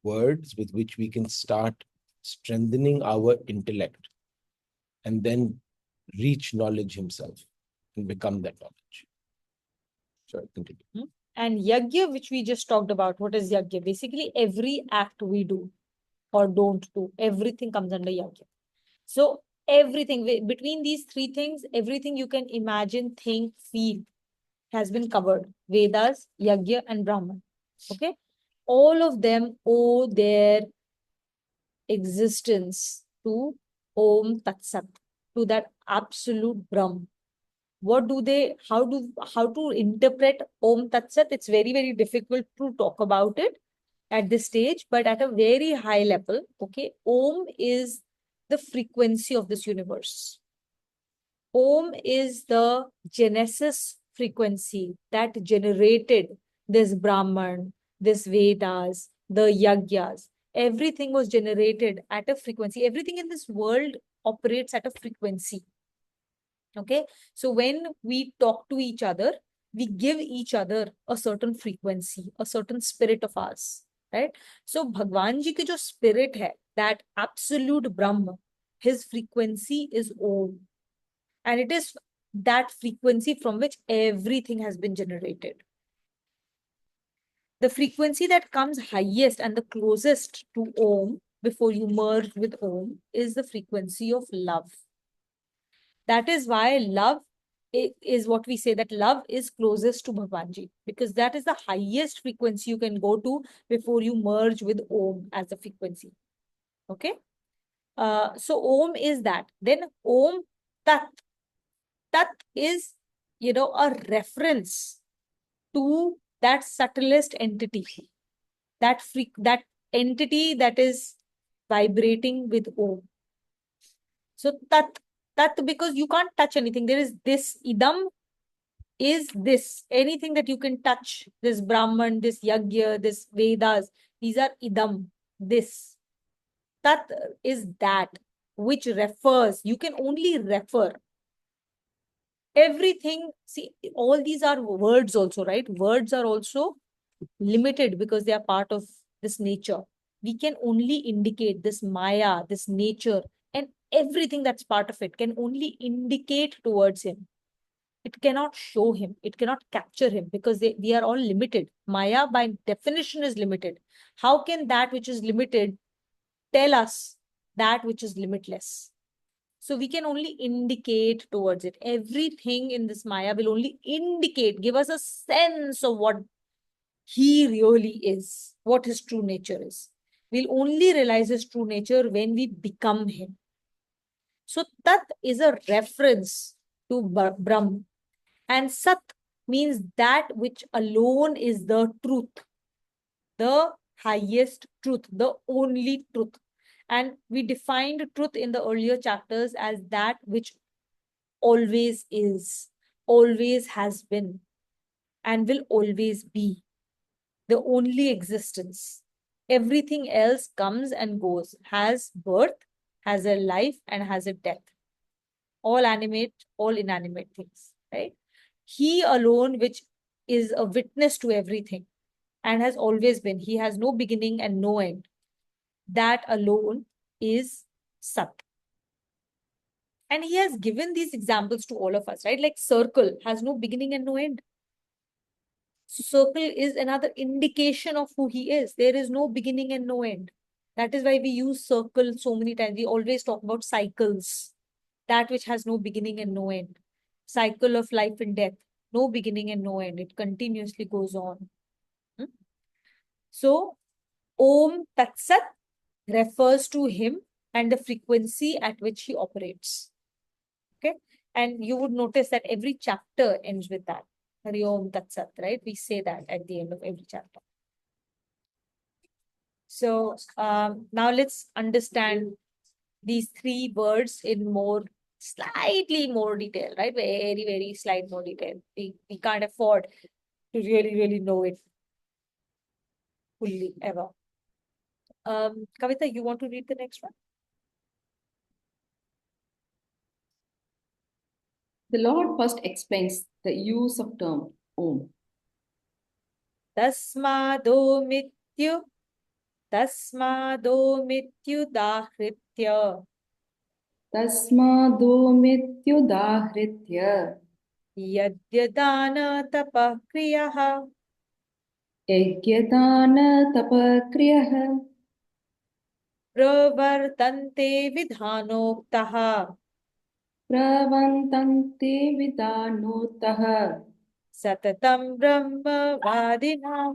Words with which we can start strengthening our intellect and then reach knowledge himself and become that knowledge. Sorry, continue. And yajna, which we just talked about, what is yajna? Basically, every act we do or don't do, everything comes under yajna. So everything, between these three things, everything you can imagine, think, feel has been covered. Vedas, yajna, and Brahman. Okay? all of them owe their existence to Om Tat Sat, to that absolute Brahm. What do they, how to interpret Om Tat Sat? It's very, very difficult to talk about it at this stage, but at a very high level, okay, Om is the frequency of this universe. Om is the genesis frequency that generated this Brahman, this Vedas, the Yagyas. Everything was generated at a frequency. Everything in this world operates at a frequency. Okay, so when we talk to each other, we give each other a certain frequency, a certain spirit of ours, right? So Bhagwan ji ki jo spirit hai, that absolute Brahma, his frequency is Om. And it is that frequency from which everything has been generated. The frequency that comes highest and the closest to Om before you merge with Om is the frequency of love. That is why love is what we say, that love is closest to Bhagwanji, because that is the highest frequency you can go to before you merge with Om as a frequency. Okay. So Om is that. Then Om Tat. Tat is, a reference to that subtlest entity, that entity that is vibrating with Om. So Tat, because you can't touch anything. There is this Idam is this. Anything that you can touch, this Brahman, this Yagya, this Vedas, these are Idam, this. Tat is that which refers, you can only refer. Everything, see, all these are words also, right? Words are also limited because they are part of this nature. We can only indicate this Maya, this nature, and everything that's part of it can only indicate towards him. It cannot show him, it cannot capture him, because we are all limited. Maya by definition is limited. How can that which is limited tell us that which is limitless? So we can only indicate towards it. Everything in this Maya will only indicate, give us a sense of what he really is, what his true nature is. We'll only realize his true nature when we become him. So Tat is a reference to Brahm. And Sat means that which alone is the truth, the highest truth, the only truth. And we defined truth in the earlier chapters as that which always is, always has been, and will always be. The only existence. Everything else comes and goes, has birth, has a life, and has a death. All animate, all inanimate things, right? He alone, which is a witness to everything and has always been, he has no beginning and no end. That alone is Sat. And he has given these examples to all of us, right? Like circle has no beginning and no end. Circle is another indication of who he is. There is no beginning and no end. That is why we use circle so many times. We always talk about cycles, that which has no beginning and no end. Cycle of life and death, no beginning and no end. It continuously goes on. So, Om Tat Sat refers to him and the frequency at which he operates. Okay. And you would notice that every chapter ends with that. Hari Om Tat Sat, right? We say that at the end of every chapter. So now let's understand these three words in slightly more detail, right? Very, very slight more detail. We can't afford to really, really know it fully ever. Kavita, you want to read the next one? The Lord first explains the use of term Om. Tasmadomityu dahritya Tasmadomityudahritya yadyadana tapakriyah Yajyadana tapakriyah pravartante vidhanoktaha Pravantante vidanotaha satatam brahma vadinam.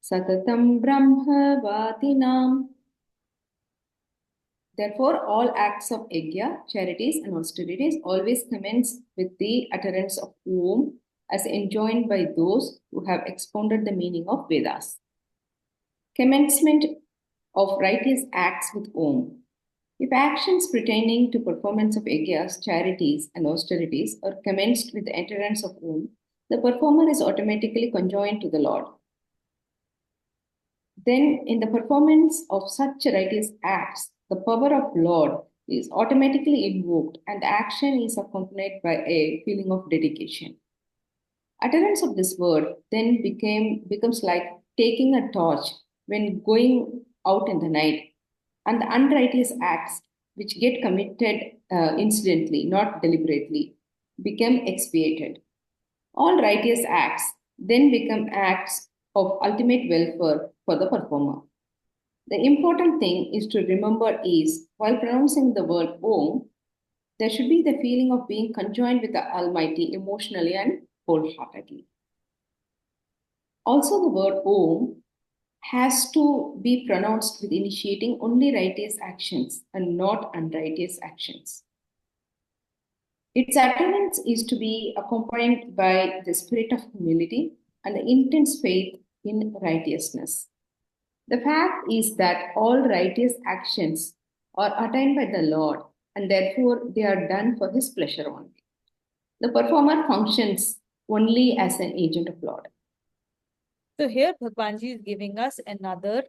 Satatam Brahma Vatinam. Therefore, all acts of yajna, charities, and austerities always commence with the utterance of Om, as enjoined by those who have expounded the meaning of Vedas. Commencement of righteous acts with Om. If actions pertaining to performance of yajnas, charities, and austerities are commenced with the utterance of Om, the performer is automatically conjoined to the Lord. Then, in the performance of such righteous acts, the power of Lord is automatically invoked and the action is accompanied by a feeling of dedication. Utterance of this word then becomes like taking a torch when going out in the night, and the unrighteous acts which get committed incidentally, not deliberately, become expiated. All righteous acts then become acts of ultimate welfare for the performer. The important thing is to remember is, while pronouncing the word Om, there should be the feeling of being conjoined with the Almighty emotionally and wholeheartedly. Also, the word Om has to be pronounced with initiating only righteous actions and not unrighteous actions. Its utterance is to be accompanied by the spirit of humility and the intense faith in righteousness. The fact is that all righteous actions are attained by the Lord, and therefore they are done for His pleasure only. The performer functions only as an agent of Lord. So here Bhagwanji is giving us another,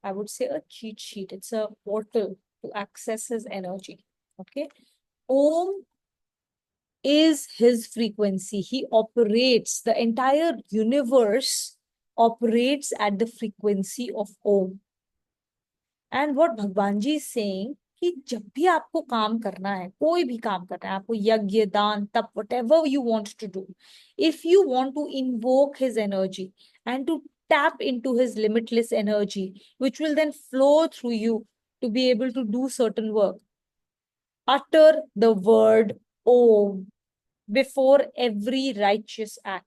I would say, a cheat sheet. It's a portal to access his energy. Okay. Om is his frequency. He operates, the entire universe operates at the frequency of Om. And what Bhagwanji is saying, कि जब भी आपको काम करना है, कोई भी काम करना है, आपको यज्ञ, दान, तप, whatever you want to do, if you want to invoke his energy and to tap into his limitless energy, which will then flow through you to be able to do certain work, utter the word Om before every righteous act.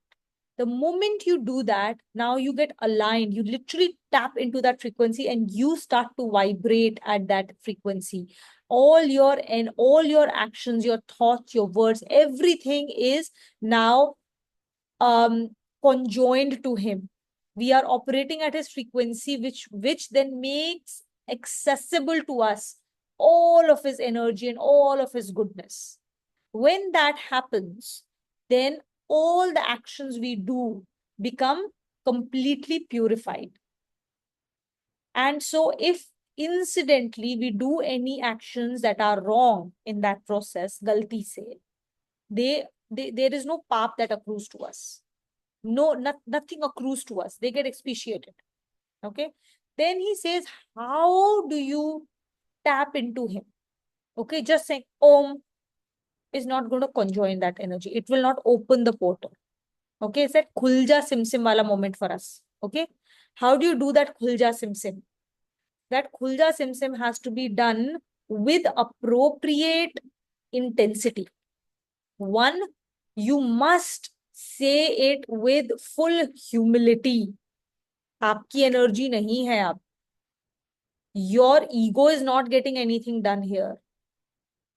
The moment you do that, now you get aligned. You literally tap into that frequency and you start to vibrate at that frequency. All your actions, your thoughts, your words, everything is now conjoined to him. We are operating at his frequency, which then makes accessible to us all of his energy and all of his goodness. When that happens, then all the actions we do become completely purified. And so if incidentally we do any actions that are wrong in that process, galti se, there is no paap that accrues to us. Nothing accrues to us. They get expiated. Okay. Then he says, how do you tap into him? Okay, just saying Om is not going to conjoin that energy. It will not open the portal. Okay, it's that khulja simsim wala moment for us. Okay, how do you do that khulja simsim? That khulja simsim has to be done with appropriate intensity. One, you must say it with full humility. आपकी energy नहीं है अब. Your ego is not getting anything done here.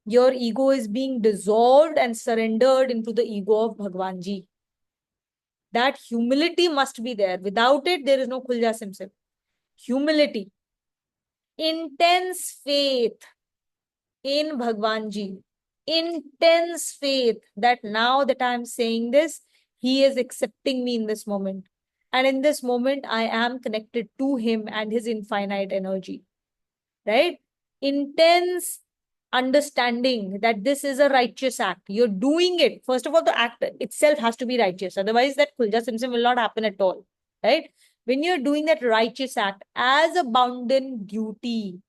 Your ego is being dissolved and surrendered into the ego of Bhagwanji. That humility must be there. Without it, there is no Khulja Simsim. Humility. Intense faith in Bhagwanji. Intense faith that now that I am saying this, he is accepting me in this moment. And in this moment, I am connected to him and his infinite energy. Right? Intense understanding that this is a righteous act. You're doing it. First of all, the act itself has to be righteous. Otherwise, that Khulja Simsim will not happen at all. Right? When you're doing that righteous act as a bounden duty,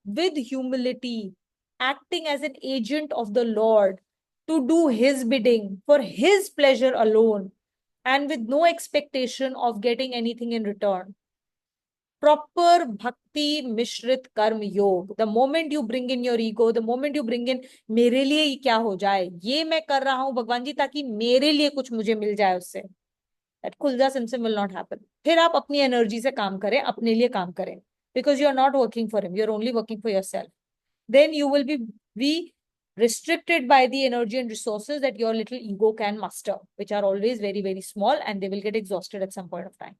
with humility, acting as an agent of the Lord to do his bidding for his pleasure alone, and with no expectation of getting anything in return. Proper bhakti mishrit karma yog. The moment you bring in your ego, the moment you bring in मेरे लिए ही क्या हो जाए, ये मैं कर रहा हूँ भगवान जी ताकि मेरे लिए कुछ मुझे मिल जाए उससे. That Kulja Simsim will not happen. फिर आप अपनी energy से काम करें, अपने लिए काम करें. Because you are not working for him, you are only working for yourself. Then you will be restricted by the energy and resources that your little ego can muster, which are always very, very small, and they will get exhausted at some point of time.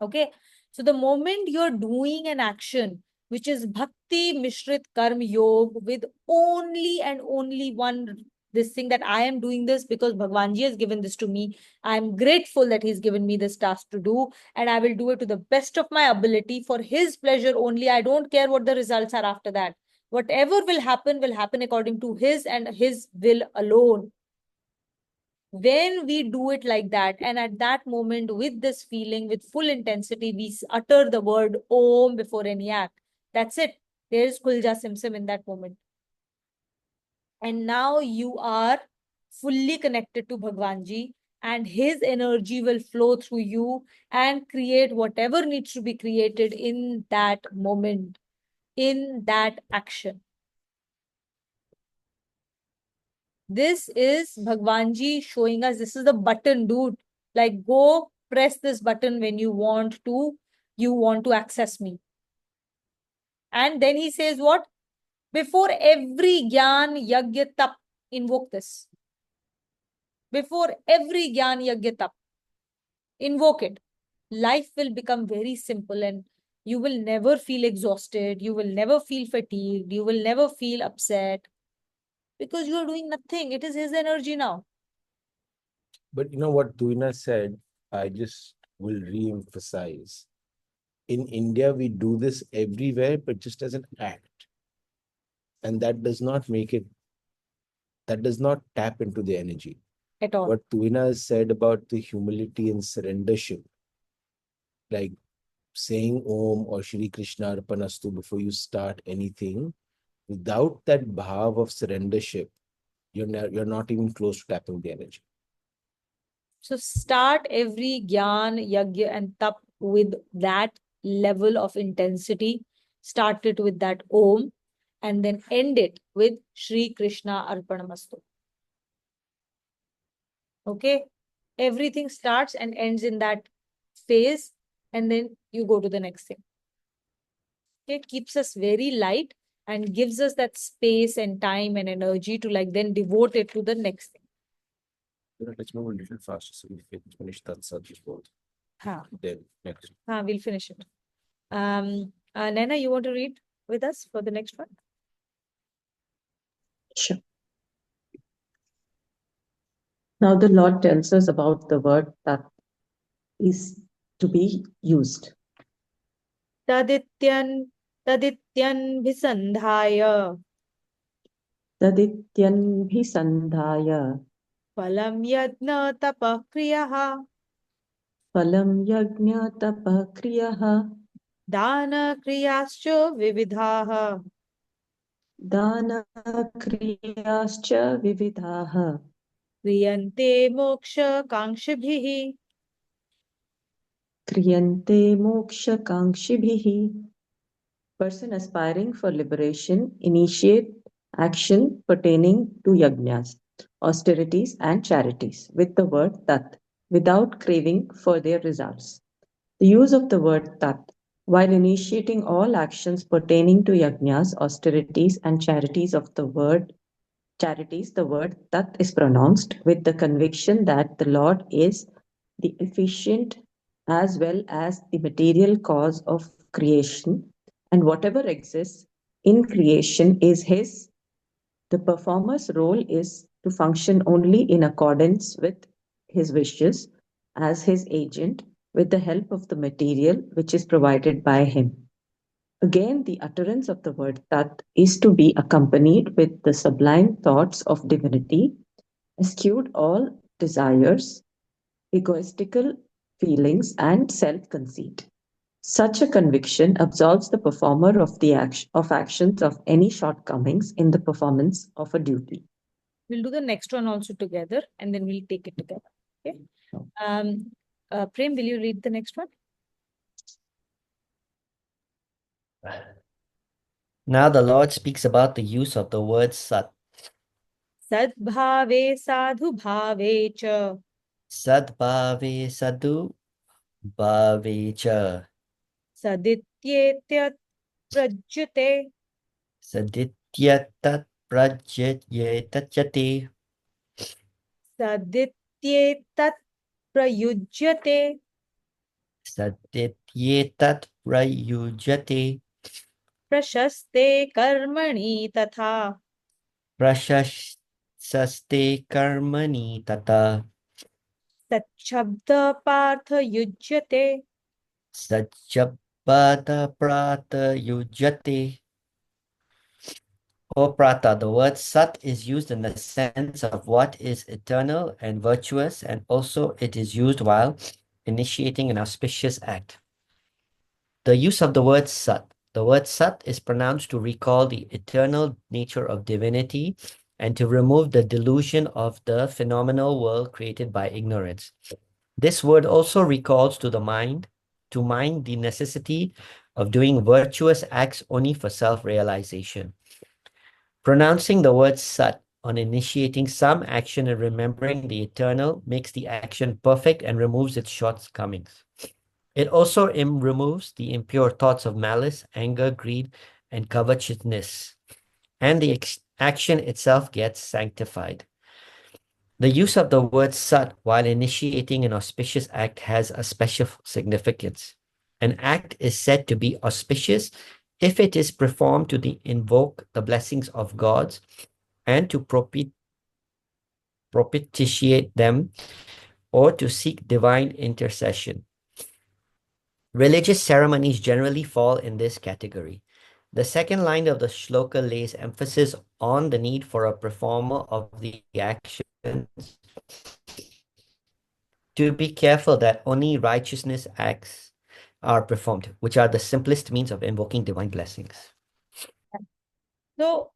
Okay. So the moment you're doing an action, which is Bhakti Mishrit Karma Yoga, with only and only one, this thing that I am doing this because Bhagwan Ji has given this to me. I'm grateful that he's given me this task to do, and I will do it to the best of my ability for his pleasure only. I don't care what the results are after that. Whatever will happen according to his and his will alone. When we do it like that, and at that moment, with this feeling, with full intensity, we utter the word Om before any act. That's it. There is Kulja Simsim in that moment. And now you are fully connected to Bhagwan Ji, and his energy will flow through you and create whatever needs to be created in that moment, in that action. This is Bhagwan Ji showing us, this is the button, dude. Like, go press this button when you want to access me. And then he says what? Before every Gyan Yagya Tap, invoke this. Before every Gyan Yagya Tap, invoke it. Life will become very simple, and you will never feel exhausted. You will never feel fatigued. You will never feel upset because you are doing nothing. It is his energy now. But you know what Tuina said, I just will re-emphasize. In India, we do this everywhere, but just as an act. And that does not tap into the energy. At all. What Tuina said about the humility and surrendership, like saying Om or Shri Krishna Arpanastu before you start anything, without that bhav of surrendership, you're not even close to tapping the energy. So start every Gyan, Yagya, and Tap with that level of intensity. Start it with that Om, and then end it with Shri Krishna Arpanamastu. Okay? Everything starts and ends in that phase, and then you go to the next thing. Okay? It keeps us very light and gives us that space and time and energy to like then devote it to the next thing. Let's move a little faster so we can finish that subject both. Then next. We'll finish it. Naina, you want to read with us for the next one? Sure. Now the Lord tells us about the word that is to be used. Tadityan Visandhaya Tadityan Bhisandhaya Palam Yadna Tapah Kriyaha Phalam Yajna Tapah Kriyaha Dana Kriyascha Vividhaha Dana Kriyascha Vividhaha Kriyante Moksha Kankshibhihi. Kriyante Moksha Kankshibhihi. Person aspiring for liberation initiate action pertaining to yajnas, austerities and charities with the word tat, without craving for their results. The use of the word tat while initiating all actions pertaining to yajnas, austerities and charities, the word tat is pronounced with the conviction that the Lord is the efficient as well as the material cause of creation, and whatever exists in creation is his. The performer's role is to function only in accordance with his wishes as his agent with the help of the material which is provided by him. Again, the utterance of the word Tat is to be accompanied with the sublime thoughts of divinity, eschewed all desires, egoistical feelings, and self-conceit. Such a conviction absolves the performer of actions of any shortcomings in the performance of a duty. We'll do the next one also together, and then we'll take it together. Okay. Prem, will you read the next one? Now the Lord speaks about the use of the word Sat. Sadbhave sadhu bhave cha Sadbhave Sadhu Bhave Cha. Sadityetyat prajyate. Sadityatat Prajyatachati. Sadityetat prayujyate. Sadityetat Prayujate. Prashaste karmani tatha. Prashasaste Karmani Tata. Sachabda partha yujyate. Sajabhata Prata Yujate. O Prata, the word Sat is used in the sense of what is eternal and virtuous, and also it is used while initiating an auspicious act. The use of the word Sat. The word Sat is pronounced to recall the eternal nature of divinity and to remove the delusion of the phenomenal world created by ignorance. This word also recalls to the mind, the necessity of doing virtuous acts only for self-realization. Pronouncing the word Sat on initiating some action and remembering the eternal makes the action perfect and removes its shortcomings. It also removes the impure thoughts of malice, anger, greed, and covetousness, and the action itself gets sanctified. The use of the word Sat while initiating an auspicious act has a special significance. An act is said to be auspicious if it is performed to invoke the blessings of gods and to propitiate them or to seek divine intercession. Religious ceremonies generally fall in this category. The second line of the shloka lays emphasis on the need for a performer of the actions to be careful that only righteousness acts are performed, which are the simplest means of invoking divine blessings. So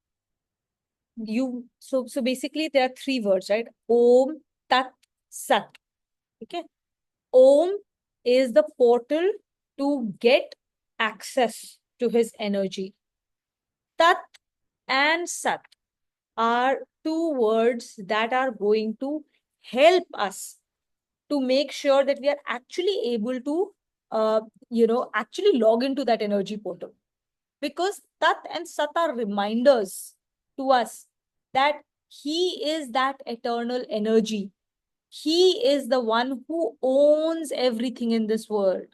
so basically there are three words, right? Om, Tat, Sat. Okay. Om is the portal to get access to his energy. Tat and Sat are two words that are going to help us to make sure that we are actually able to, actually log into that energy portal. Because Tat and Sat are reminders to us that he is that eternal energy. He is the one who owns everything in this world.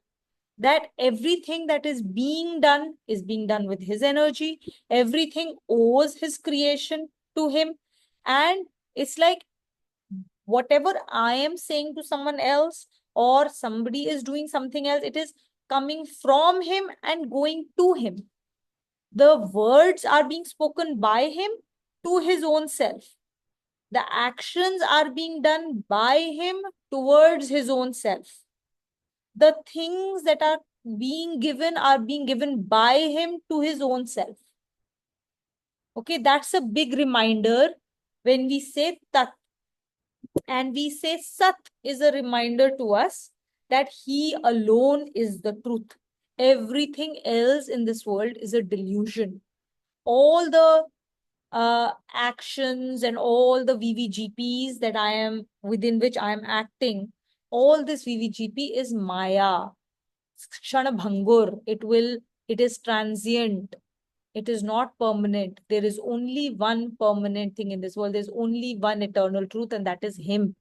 That everything that is being done with his energy. Everything owes his creation to him. And it's like whatever I am saying to someone else or somebody is doing something else, it is coming from him and going to him. The words are being spoken by him to his own self. The actions are being done by him towards his own self. The things that are being given by him to his own self. Okay, that's a big reminder when we say Tat. And we say Sat is a reminder to us that he alone is the truth. Everything else in this world is a delusion. All the actions and all the VVGPs that I am within which I am acting, all this VVGP is Maya. Kshanabhangur. It is transient. It is not permanent. There is only one permanent thing in this world. There's only one eternal truth, and that is him.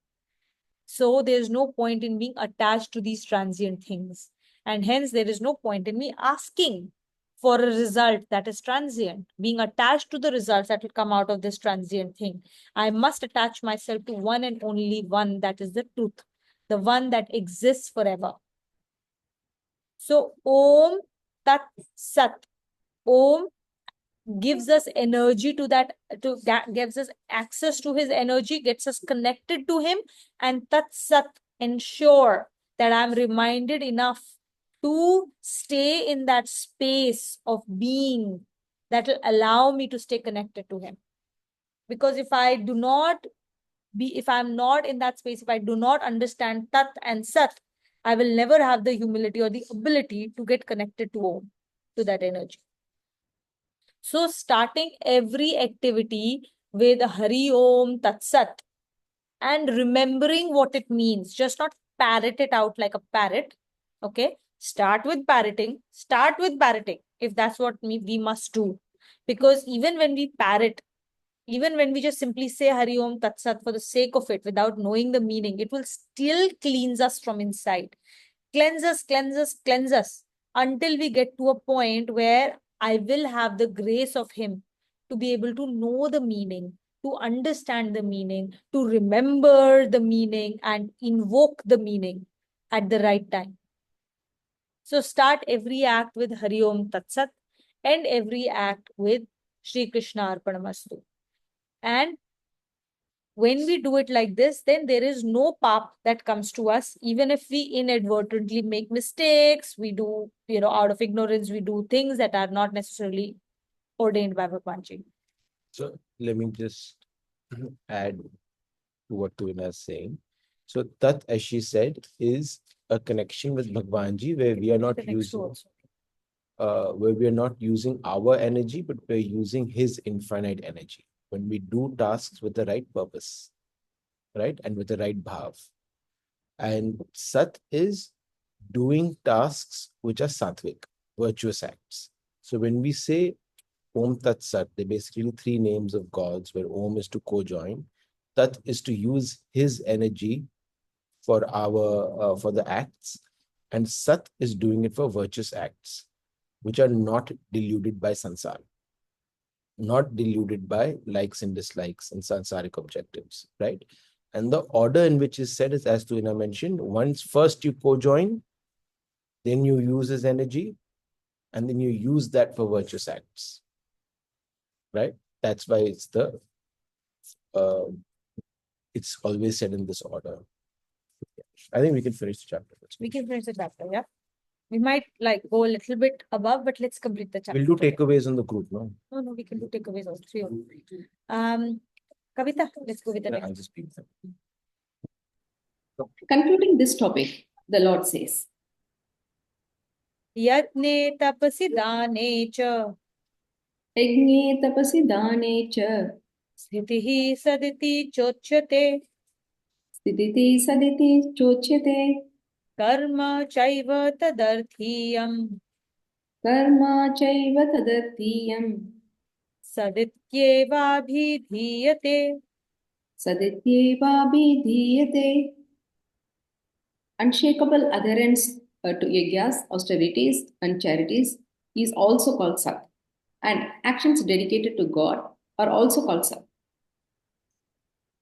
So there's no point in being attached to these transient things. And hence there is no point in me asking for a result that is transient, being attached to the results that will come out of this transient thing. I must attach myself to one and only one, that is the truth, the one that exists forever. So Om Tat Sat. Om gives us energy that gives us access to his energy, gets us connected to him, and Tat Sat ensure that I'm reminded enough to stay in that space of being that will allow me to stay connected to him. Because if I'm not in that space, if I do not understand Tat and Sat, I will never have the humility or the ability to get connected to Om, to that energy. So starting every activity with Hari Om Tat Sat and remembering what it means, just not parrot it out like a parrot. Okay, start with parroting, if that's what we must do. Because even when we parrot, even when we just simply say Hari Om Tat Sat for the sake of it without knowing the meaning, it will still cleanse us from inside. Cleanse us until we get to a point where I will have the grace of Him to be able to know the meaning, to understand the meaning, to remember the meaning and invoke the meaning at the right time. So start every act with Hari Om Tat Sat, end every act with Shri Krishna Arpanamastu. And when we do it like this, then there is no path that comes to us. Even if we inadvertently make mistakes, we do, out of ignorance, we do things that are not necessarily ordained by Bhagwanji. So let me just add to what Tuvina is saying. So Tat, as she said, is a connection with Bhagwanji where we are not using our energy, but we're using his infinite energy. When we do tasks with the right purpose, right? And with the right bhav. And Sat is doing tasks which are sattvic, virtuous acts. So when we say Om Tat Sat, they're basically three names of gods, where Om is to co-join, Tat is to use his energy for for the acts, and Sat is doing it for virtuous acts, which are not deluded by sansar, not deluded by likes and dislikes and sansaric objectives, right? And the order in which is said is, as Tuina mentioned, first you co-join, then you use his energy, and then you use that for virtuous acts, right? That's why it's always said in this order. I think we can finish the chapter. We can finish the chapter, yeah. We might go a little bit above, but let's complete the chapter. We'll do takeaways on the group, no? No, we can do takeaways also. 3 or 4. Kavita, let's go with the Yeah, next. I'll just read them. Concluding this topic, the Lord says, Yatne tapasi dane cha Yajne tapasi dane cha sthitihi saditi chochyate sthititi saditi chochyate karma chaiva tadarthiyam karma chaiva tadarthiyam sadityevabhidhiyate. Sadityevabhidhiyate. Unshakable adherence to yagyas, austerities, and charities is also called sat, and actions dedicated to God are also called sat.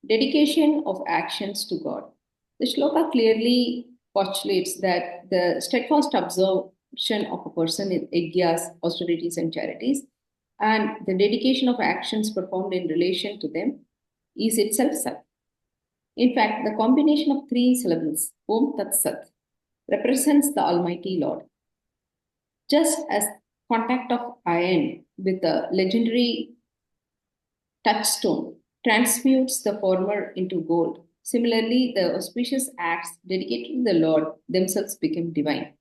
Dedication of actions to God. The shloka clearly postulates that the steadfast absorption of a person in yagyas, austerities, and charities, and the dedication of actions performed in relation to them is itself sat. In fact, the combination of 3 syllables, Om Tat Sat, represents the Almighty Lord. Just as contact of iron with a legendary touchstone transmutes the former into gold, similarly, the auspicious acts dedicated to the Lord themselves become divine.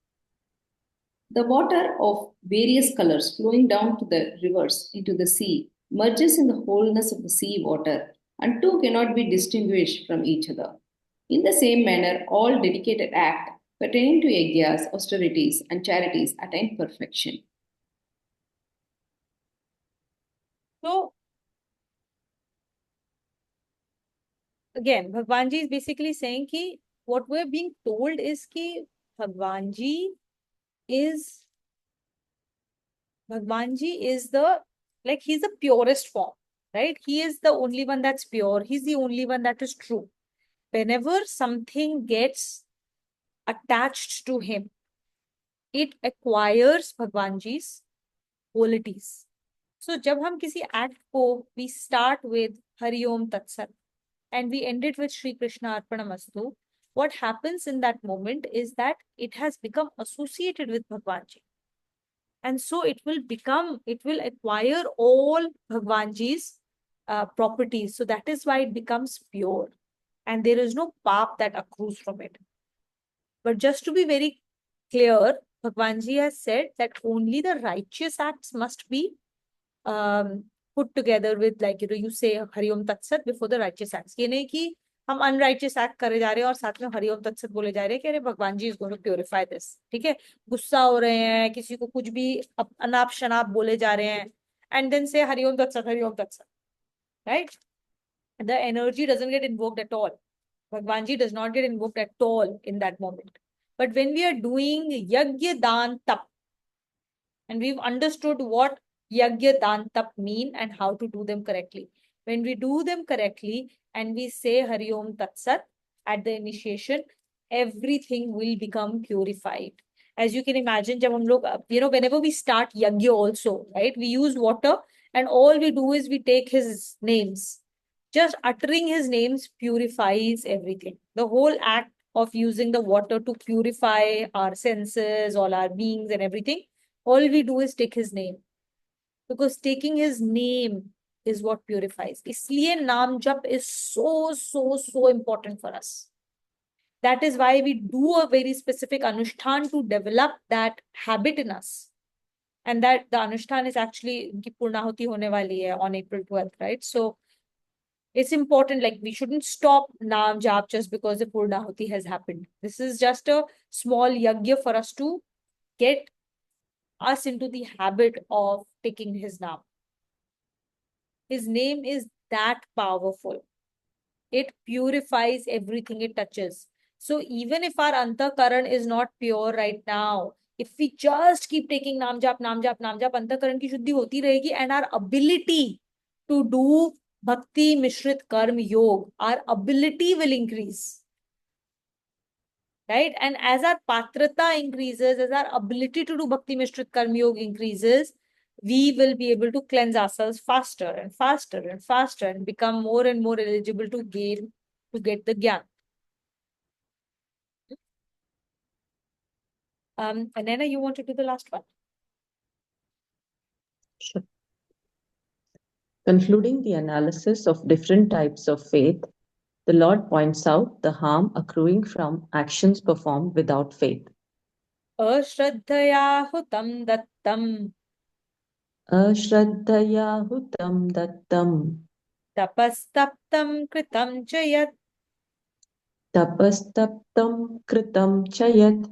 The water of various colors flowing down to the rivers into the sea merges in the wholeness of the sea water, and two cannot be distinguished from each other. In the same manner, all dedicated acts pertaining to yagyas, austerities, and charities attain perfection. So, again, Bhagwanji is basically saying ki what we're being told is ki Bhagwanji is the, he's the purest form, right? He is the only one that's pure. He's the only one that is true. Whenever something gets attached to him, it acquires Bhagwanji's qualities. So, जब हम किसी act को, we start with Hari Om Tat Sat and we end it with Shri Krishna Arpanamastu, what happens in that moment is that it has become associated with Bhagwanji. And so it will acquire all Bhagwanji's properties. So that is why it becomes pure. And there is no pap that accrues from it. But just to be very clear, Bhagwanji has said that only the righteous acts must be put together with, you say Hari Om Tat Sat before the righteous acts. ये नहीं कि हम unrighteous act करे जा रहे हैं और साथ में हरिओम तत्सत बोले जा रहे हैं कि अरे भगवान जी is going to purify this, ठीक है, गुस्सा हो रहे हैं, किसी को कुछ भी अनाप शनाप बोले जा रहे हैं, एंड देन से हरिओम तत्सत, right? The energy doesn't get invoked at all. Bhagwan ji does not get invoked at all in that moment. But when we are doing yajna, dan, tap, and we've understood what yajna, dan, tap mean and how to do them correctly. When we do them correctly and we say Hari Om Tat Sat at the initiation, everything will become purified. As you can imagine, jab hum log, whenever we start yajna also, right, we use water and all we do is we take his names. Just uttering his names purifies everything. The whole act of using the water to purify our senses, all our beings and everything, all we do is take his name. Because taking his name is what purifies. Isliye naam jap is so important for us. That is why we do a very specific anushthan to develop that habit in us. And that the anushthan is actually Purnahuti hone wali hai on April 12th, right? So it's important, like we shouldn't stop Naam Jap just because the Purnahuti has happened. This is just a small yajna for us to get us into the habit of taking his Naam. His name is that powerful. It purifies everything it touches. So even if our antakaran is not pure right now, if we just keep taking Naam Jap, antakaran ki shuddhi hoti rahegi, and our ability to do Bhakti Mishrit Karm Yog, our ability will increase. Right? And as our patrata increases, as our ability to do Bhakti Mishrit Karm Yog increases, we will be able to cleanse ourselves faster and faster and faster and become more and more eligible to get the Gyan. Anana, you want to do the last one? Sure. Concluding the analysis of different types of faith, the Lord points out the harm accruing from actions performed without faith. Ashraddhaya hutam dattam Ashraddhaya hutam dattam tapastaptam kritam chayat tapastaptam kritam chayat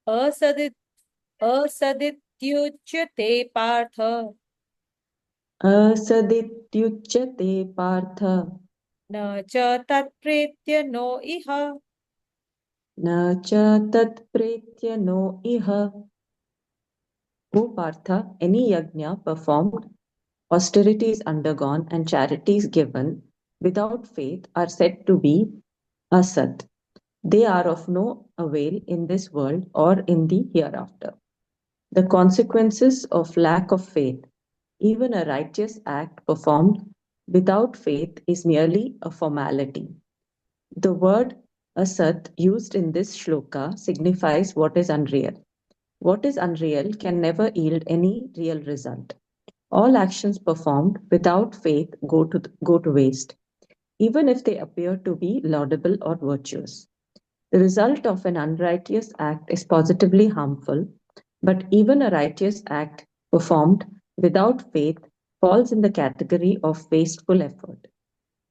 asadityuchyate partha asadityuchyate partha na cha tatpretya no iha. na cha tat pretya no iha. O Partha, any yajna performed, austerities undergone, and charities given without faith are said to be asat. They are of no avail in this world or in the hereafter. The consequences of lack of faith, even a righteous act performed without faith, is merely a formality. The word asat used in this shloka signifies what is unreal. What is unreal can never yield any real result. All actions performed without faith go to waste, even if they appear to be laudable or virtuous. The result of an unrighteous act is positively harmful, but even a righteous act performed without faith falls in the category of wasteful effort.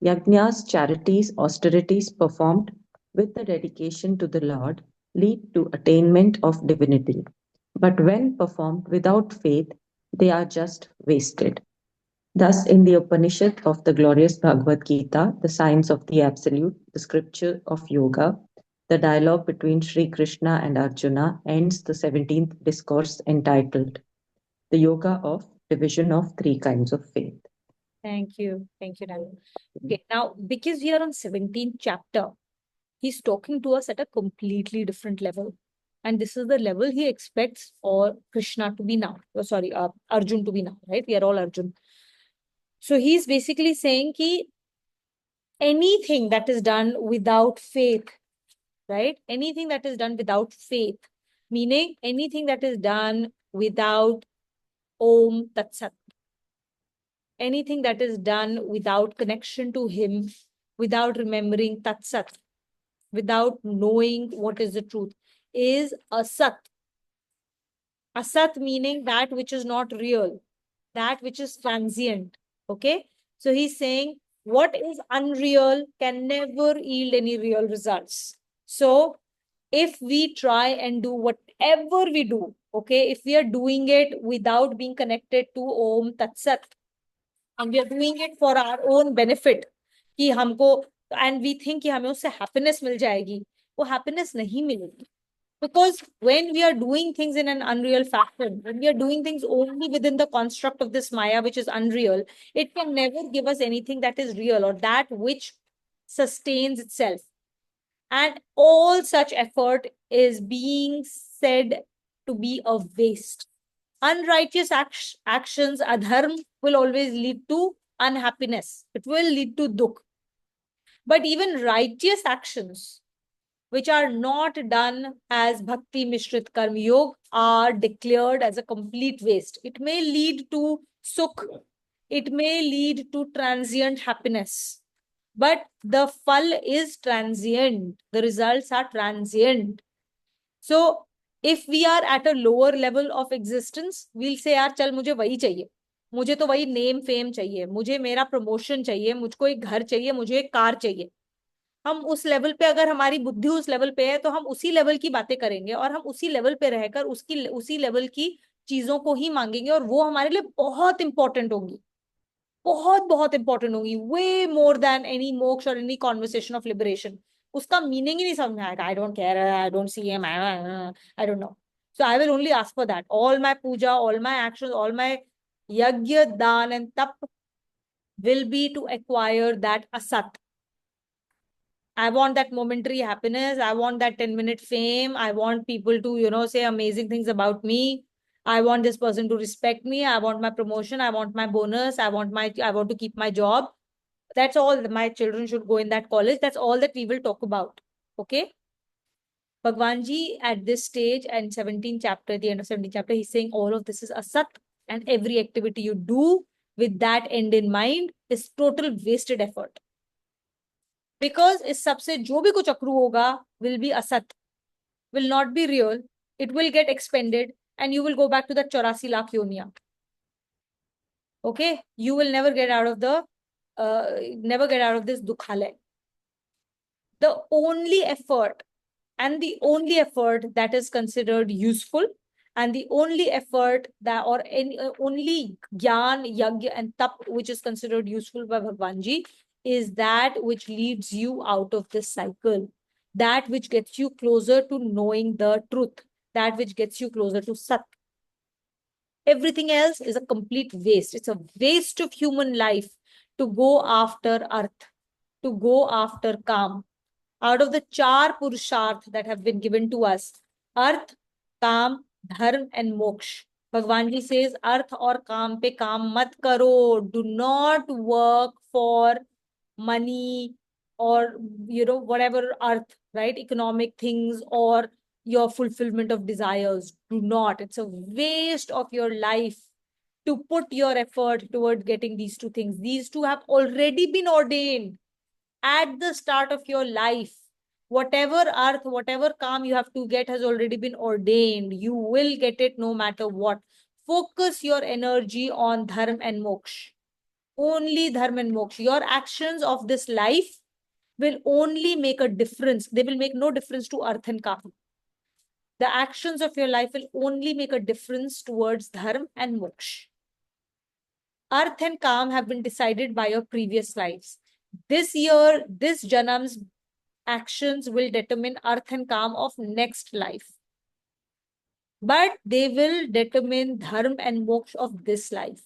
Yajnas, charities, austerities performed with the dedication to the Lord lead to attainment of divinity. But when performed without faith, they are just wasted. Thus, in the Upanishad of the glorious Bhagavad Gita, the science of the absolute, the scripture of yoga, the dialogue between Sri Krishna and Arjuna ends the 17th discourse entitled The Yoga of Division of Three Kinds of Faith. Thank you. Thank you, Nana. Okay, now, because we are on 17th chapter, he's talking to us at a completely different level. And this is the level he expects for Krishna to be now. Oh, sorry, Arjun to be now, right? We are all Arjun. So he's basically saying that anything that is done without faith, right? Anything that is done without faith, meaning anything that is done without Om Tat Sat, anything that is done without connection to him, without remembering Tat Sat, without knowing what is the truth, is asat. Asat meaning that which is not real, that which is transient. Okay? So he's saying What is unreal can never yield any real results. So if we try and do whatever we do, okay, if we are doing it without being connected to Om Tat Sat, and we are doing it for our own benefit, कि हमको, and we think कि हमें उससे happiness मिल जाएगी, वो happiness नहीं मिलेगी. Because when we are doing things in an unreal fashion, when we are doing things only within the construct of this Maya, which is unreal, it can never give us anything that is real or that which sustains itself. And all such effort is being said to be a waste. Unrighteous actions, adharm, will always lead to unhappiness. It will lead to dukh. But even righteous actions, which are not done as Bhakti Mishrit Karma Yoga, are declared as a complete waste. It may lead to sukh, it may lead to transient happiness, but the phal is transient. The results are transient. So, if we are at a lower level of existence, we'll say, यार चल मुझे वही चाहिए, मुझे तो वही name fame चाहिए, मुझे मेरा प्रमोशन चाहिए, मुझको एक घर चाहिए, मुझे एक कार चाहिए. हम उस लेवल पे, अगर हमारी बुद्धि उस लेवल पे है, तो हम उसी लेवल की बातें करेंगे और हम उसी लेवल पे रहकर उसी लेवल की चीजों को ही मांगेंगे, और वो हमारे लिए बहुत इंपॉर्टेंट होंगी, बहुत बहुत इंपॉर्टेंट होंगी, वे मोर देन एनी मोक्ष और एनी कॉन्वर्सेशन ऑफ लिबरेशन. उसका मीनिंग ही नहीं समझ में आएगा. I don't care, I don't see him, I don't know. So I will only ask for that. All my puja, all my actions, all my yajna, dan and tap will be to acquire that asat. I want that momentary happiness. I want that 10-minute fame. I want people to, say amazing things about me. I want this person to respect me. I want my promotion. I want my bonus. I want to keep my job. That's all. My children should go in that college. That's all that we will talk about. Okay. Bhagwan Ji at this stage and 17th chapter, the end of 17th chapter, he's saying all of this is asat, and every activity you do with that end in mind is total wasted effort. Because इस सब से जो भी कुछ accrue होगा will be asat, will not be real, it will get expended, and you will go back to that 84 lakh yoniya. Okay, you will never get out of this dukhalay. The only effort that is considered useful, and the only effort that, or only gyan, yagya and tap which is considered useful by Bhagwan Ji, is that which leads you out of this cycle, that which gets you closer to knowing the truth, that which gets you closer to Sat. Everything else is a complete waste. It's a waste of human life to go after Arth, to go after Kam. Out of the 4 Purusharth that have been given to us, Arth, Kam, Dharm and Moksha. Bhagwan Ji says, Arth or Kam pe Kam mat karo. Do not work for money or, whatever Arth, right? Economic things or your fulfillment of desires. Do not. It's a waste of your life to put your effort toward getting these 2 things. These 2 have already been ordained at the start of your life. Whatever Arth, whatever Kam you have to get has already been ordained. You will get it no matter what. Focus your energy on Dharma and Moksha. Only Dharma and Moksha. Your actions of this life will only make a difference. They will make no difference to Arth and Kam. The actions of your life will only make a difference towards Dharma and Moksha. Arth and Kam have been decided by your previous lives. This year, this Janam's actions will determine Arth and Kam of next life. But they will determine Dharma and Moksha of this life.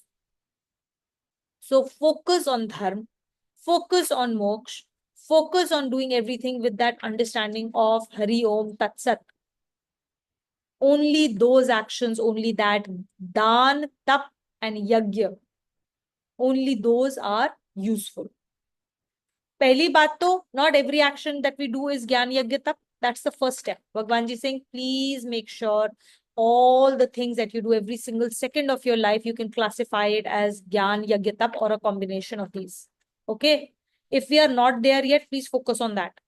So focus on Dharma, focus on Moksha, focus on doing everything with that understanding of Hari Om Tat Sat. Only those actions, only that Dan, Tap and Yagya, only those are useful. Pehli baat to, not every action that we do is Gyan Yagya Tap. That's the first step. Bhagwan Ji saying, please make sure all the things that you do every single second of your life, you can classify it as Gyan Yagya Tap or a combination of these. Okay. If we are not there yet, please focus on that.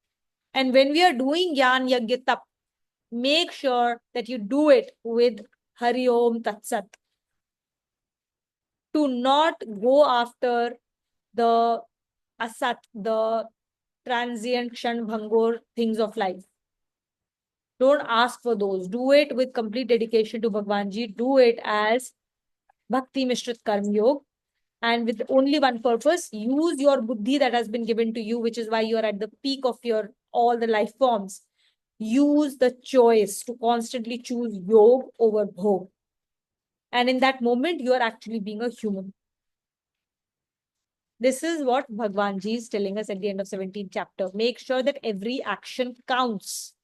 And when we are doing Gyan Yagya Tap, make sure that you do it with Hari Om Tat Sat. To not go after the asat, the transient kshan bhangor things of life. Don't ask for those. Do it with complete dedication to Bhagwan Ji. Do it as Bhakti Mishrit Karm Yog. And with only one purpose, use your buddhi that has been given to you, which is why you are at the peak of your all the life forms. Use the choice to constantly choose yog over bhog. And in that moment, you are actually being a human. This is what Bhagwan Ji is telling us at the end of 17th chapter. Make sure that every action counts.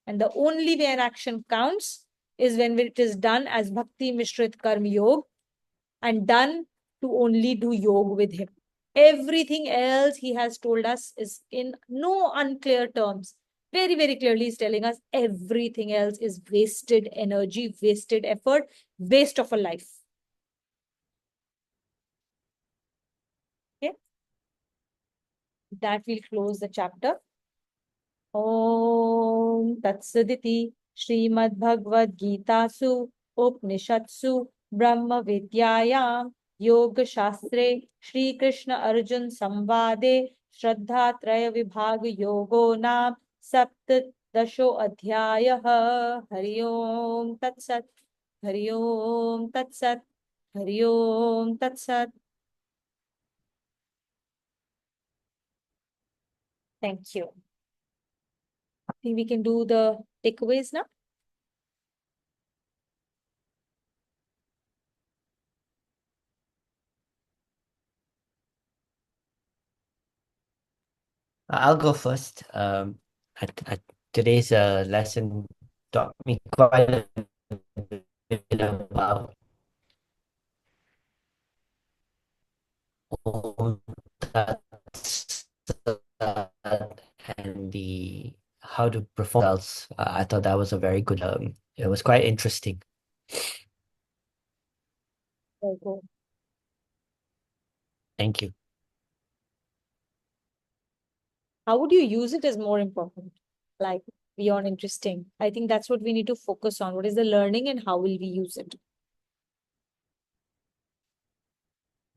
And the only way an action counts is when it is done as Bhakti Mishrit Karm Yog and done to only do yog with him. Everything else he has told us is in no unclear terms. Very, very clearly he's telling us everything else is wasted energy, wasted effort, waste of a life. Okay. That will close the chapter. Om Tatsaditi Srimad Bhagavad Gita Su Upanishadsu Brahma Vidyayam Yoga Shastre Shri Krishna Arjun Samvade Shraddha Traya Vibhag Yogo Nam Saptadasho Adhyayah Hari Om Tatsat Hari Om Tatsat Hari Om Tatsat. Thank you. I think we can do the takeaways now. I'll go first. Today's lesson taught me quite a bit about Om Tat Sat and the how to perform else. I thought that was a very good. It was quite interesting. Very good. Thank you. How would you use it is more important, like beyond interesting. I think that's what we need to focus on. What is the learning and how will we use it?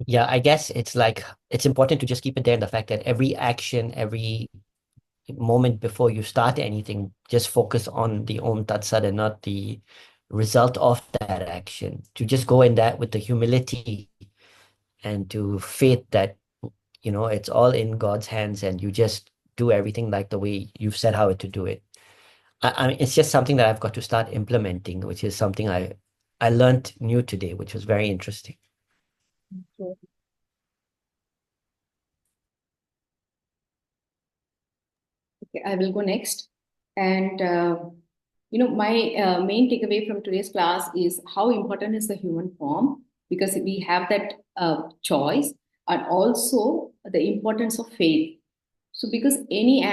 Yeah, I guess it's like it's important to just keep it there. The fact that every action, every moment before you start anything, just focus on the Om Tat Sat and not the result of that action. To just go in that with the humility and to faith that, you know, it's all in God's hands and you just do everything like the way you've set out to do it. I mean, it's just something that I've got to start implementing, which is something I learned new today, which was very interesting. Okay. Okay, I will go next. And my main takeaway from today's class is how important is the human form, because we have that choice, and also the importance of faith. So, because any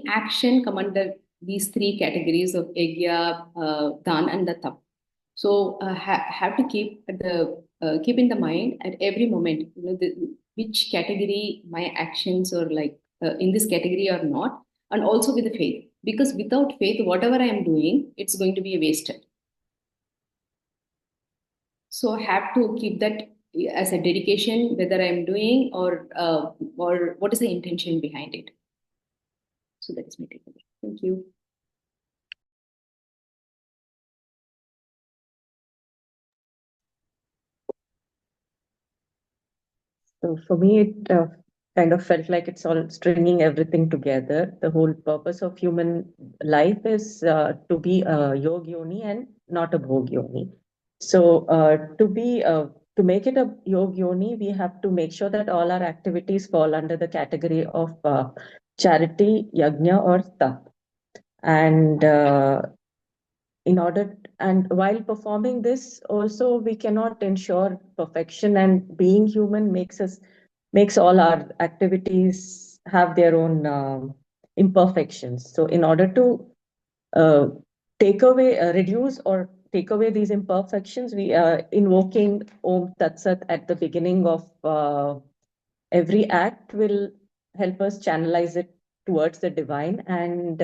action come under these three categories of yajna, dan, and the tap. So, have to keep in the mind at every moment, which category my actions are like in this category or not, and also with the faith. Because without faith, whatever I am doing, it's going to be wasted. So, I have to keep that as a dedication, whether I'm doing or what is the intention behind it. So that's my takeaway. Thank you. So for me, it kind of felt like it's all stringing everything together. The whole purpose of human life is to be a yog yoni and not a bhog yoni. So to make it a yog yoni, we have to make sure that all our activities fall under the category of charity, yajna, or tap. And while performing this, also we cannot ensure perfection, and being human makes all our activities have their own imperfections. So in order to uh, reduce or take away these imperfections, we are invoking Om Tat Sat at the beginning of every act will help us channelize it towards the divine, and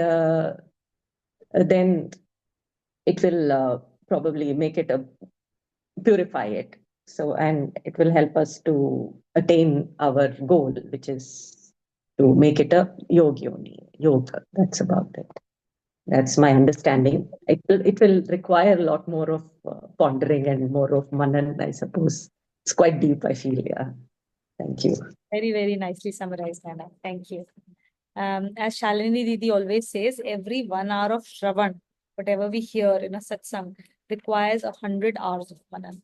then it will probably make it purify it. So, and it will help us to attain our goal, which is to make it a yoga. That's about it. That's my understanding. It will require a lot more of pondering and more of manan, I suppose. It's quite deep, I feel. Yeah. Thank you. Very, very nicely summarized, Nana. Thank you. As Shalini Didi always says, every 1 hour of Shravan, whatever we hear in a satsang, requires 100 hours of manan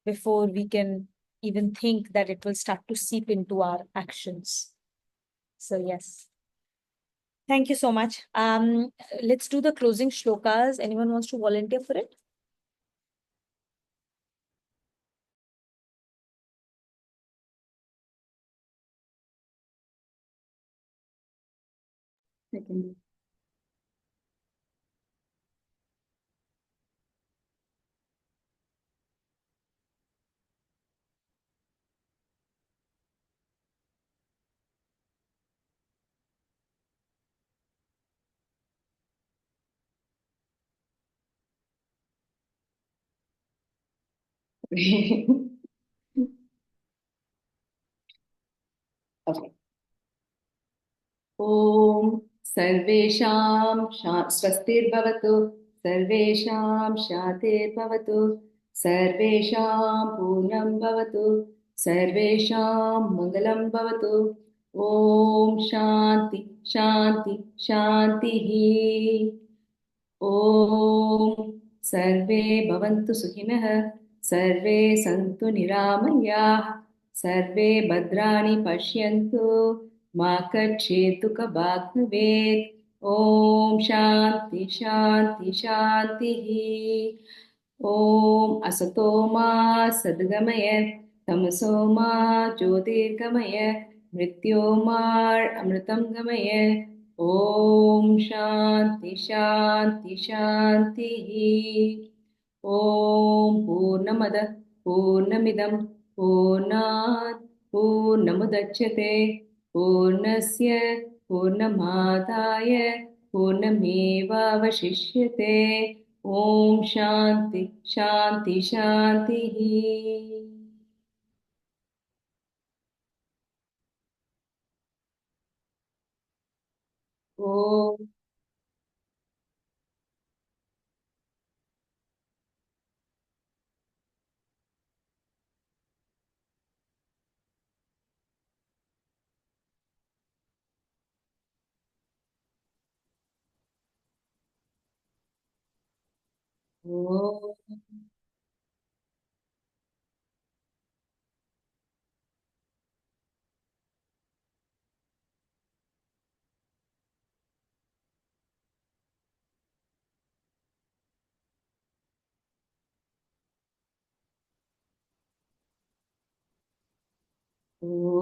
before we can even think that it will start to seep into our actions. So yes. Thank you so much. Let's do the closing shlokas. Anyone wants to volunteer for it? I can do. Okay. ॐ सर्वेषां स्वस्तिर्भवतु सर्वेषां शान्तिर्भवतु सर्वेषां पूर्णं भवतु सर्वेषां मङ्गलं भवतु ॐ शान्ति शान्ति शान्तिः ॐ सर्वे भवन्तु सुखिनः सर्वे सन्तु निरामयाः सर्वे भद्राणि पश्यन्तु मा कच्छेत् दुःखभाग् भवेत् ॐ शान्ति शान्ति शान्तिः ॐ असतो मा सद्गमय तमसो मा ज्योतिर्गमय मृत्योर्मामृतं गमय ॐ शान्ति शान्ति शान्तिः ॐ पूर्णमदः पूर्णमिदं पूर्णात् पूर्णमुदच्यते पूर्णस्य पूर्णमादाय पूर्णमेवावशिष्यते ॐ शान्ति शान्ति शान्तिः ॐ ॐ ॐ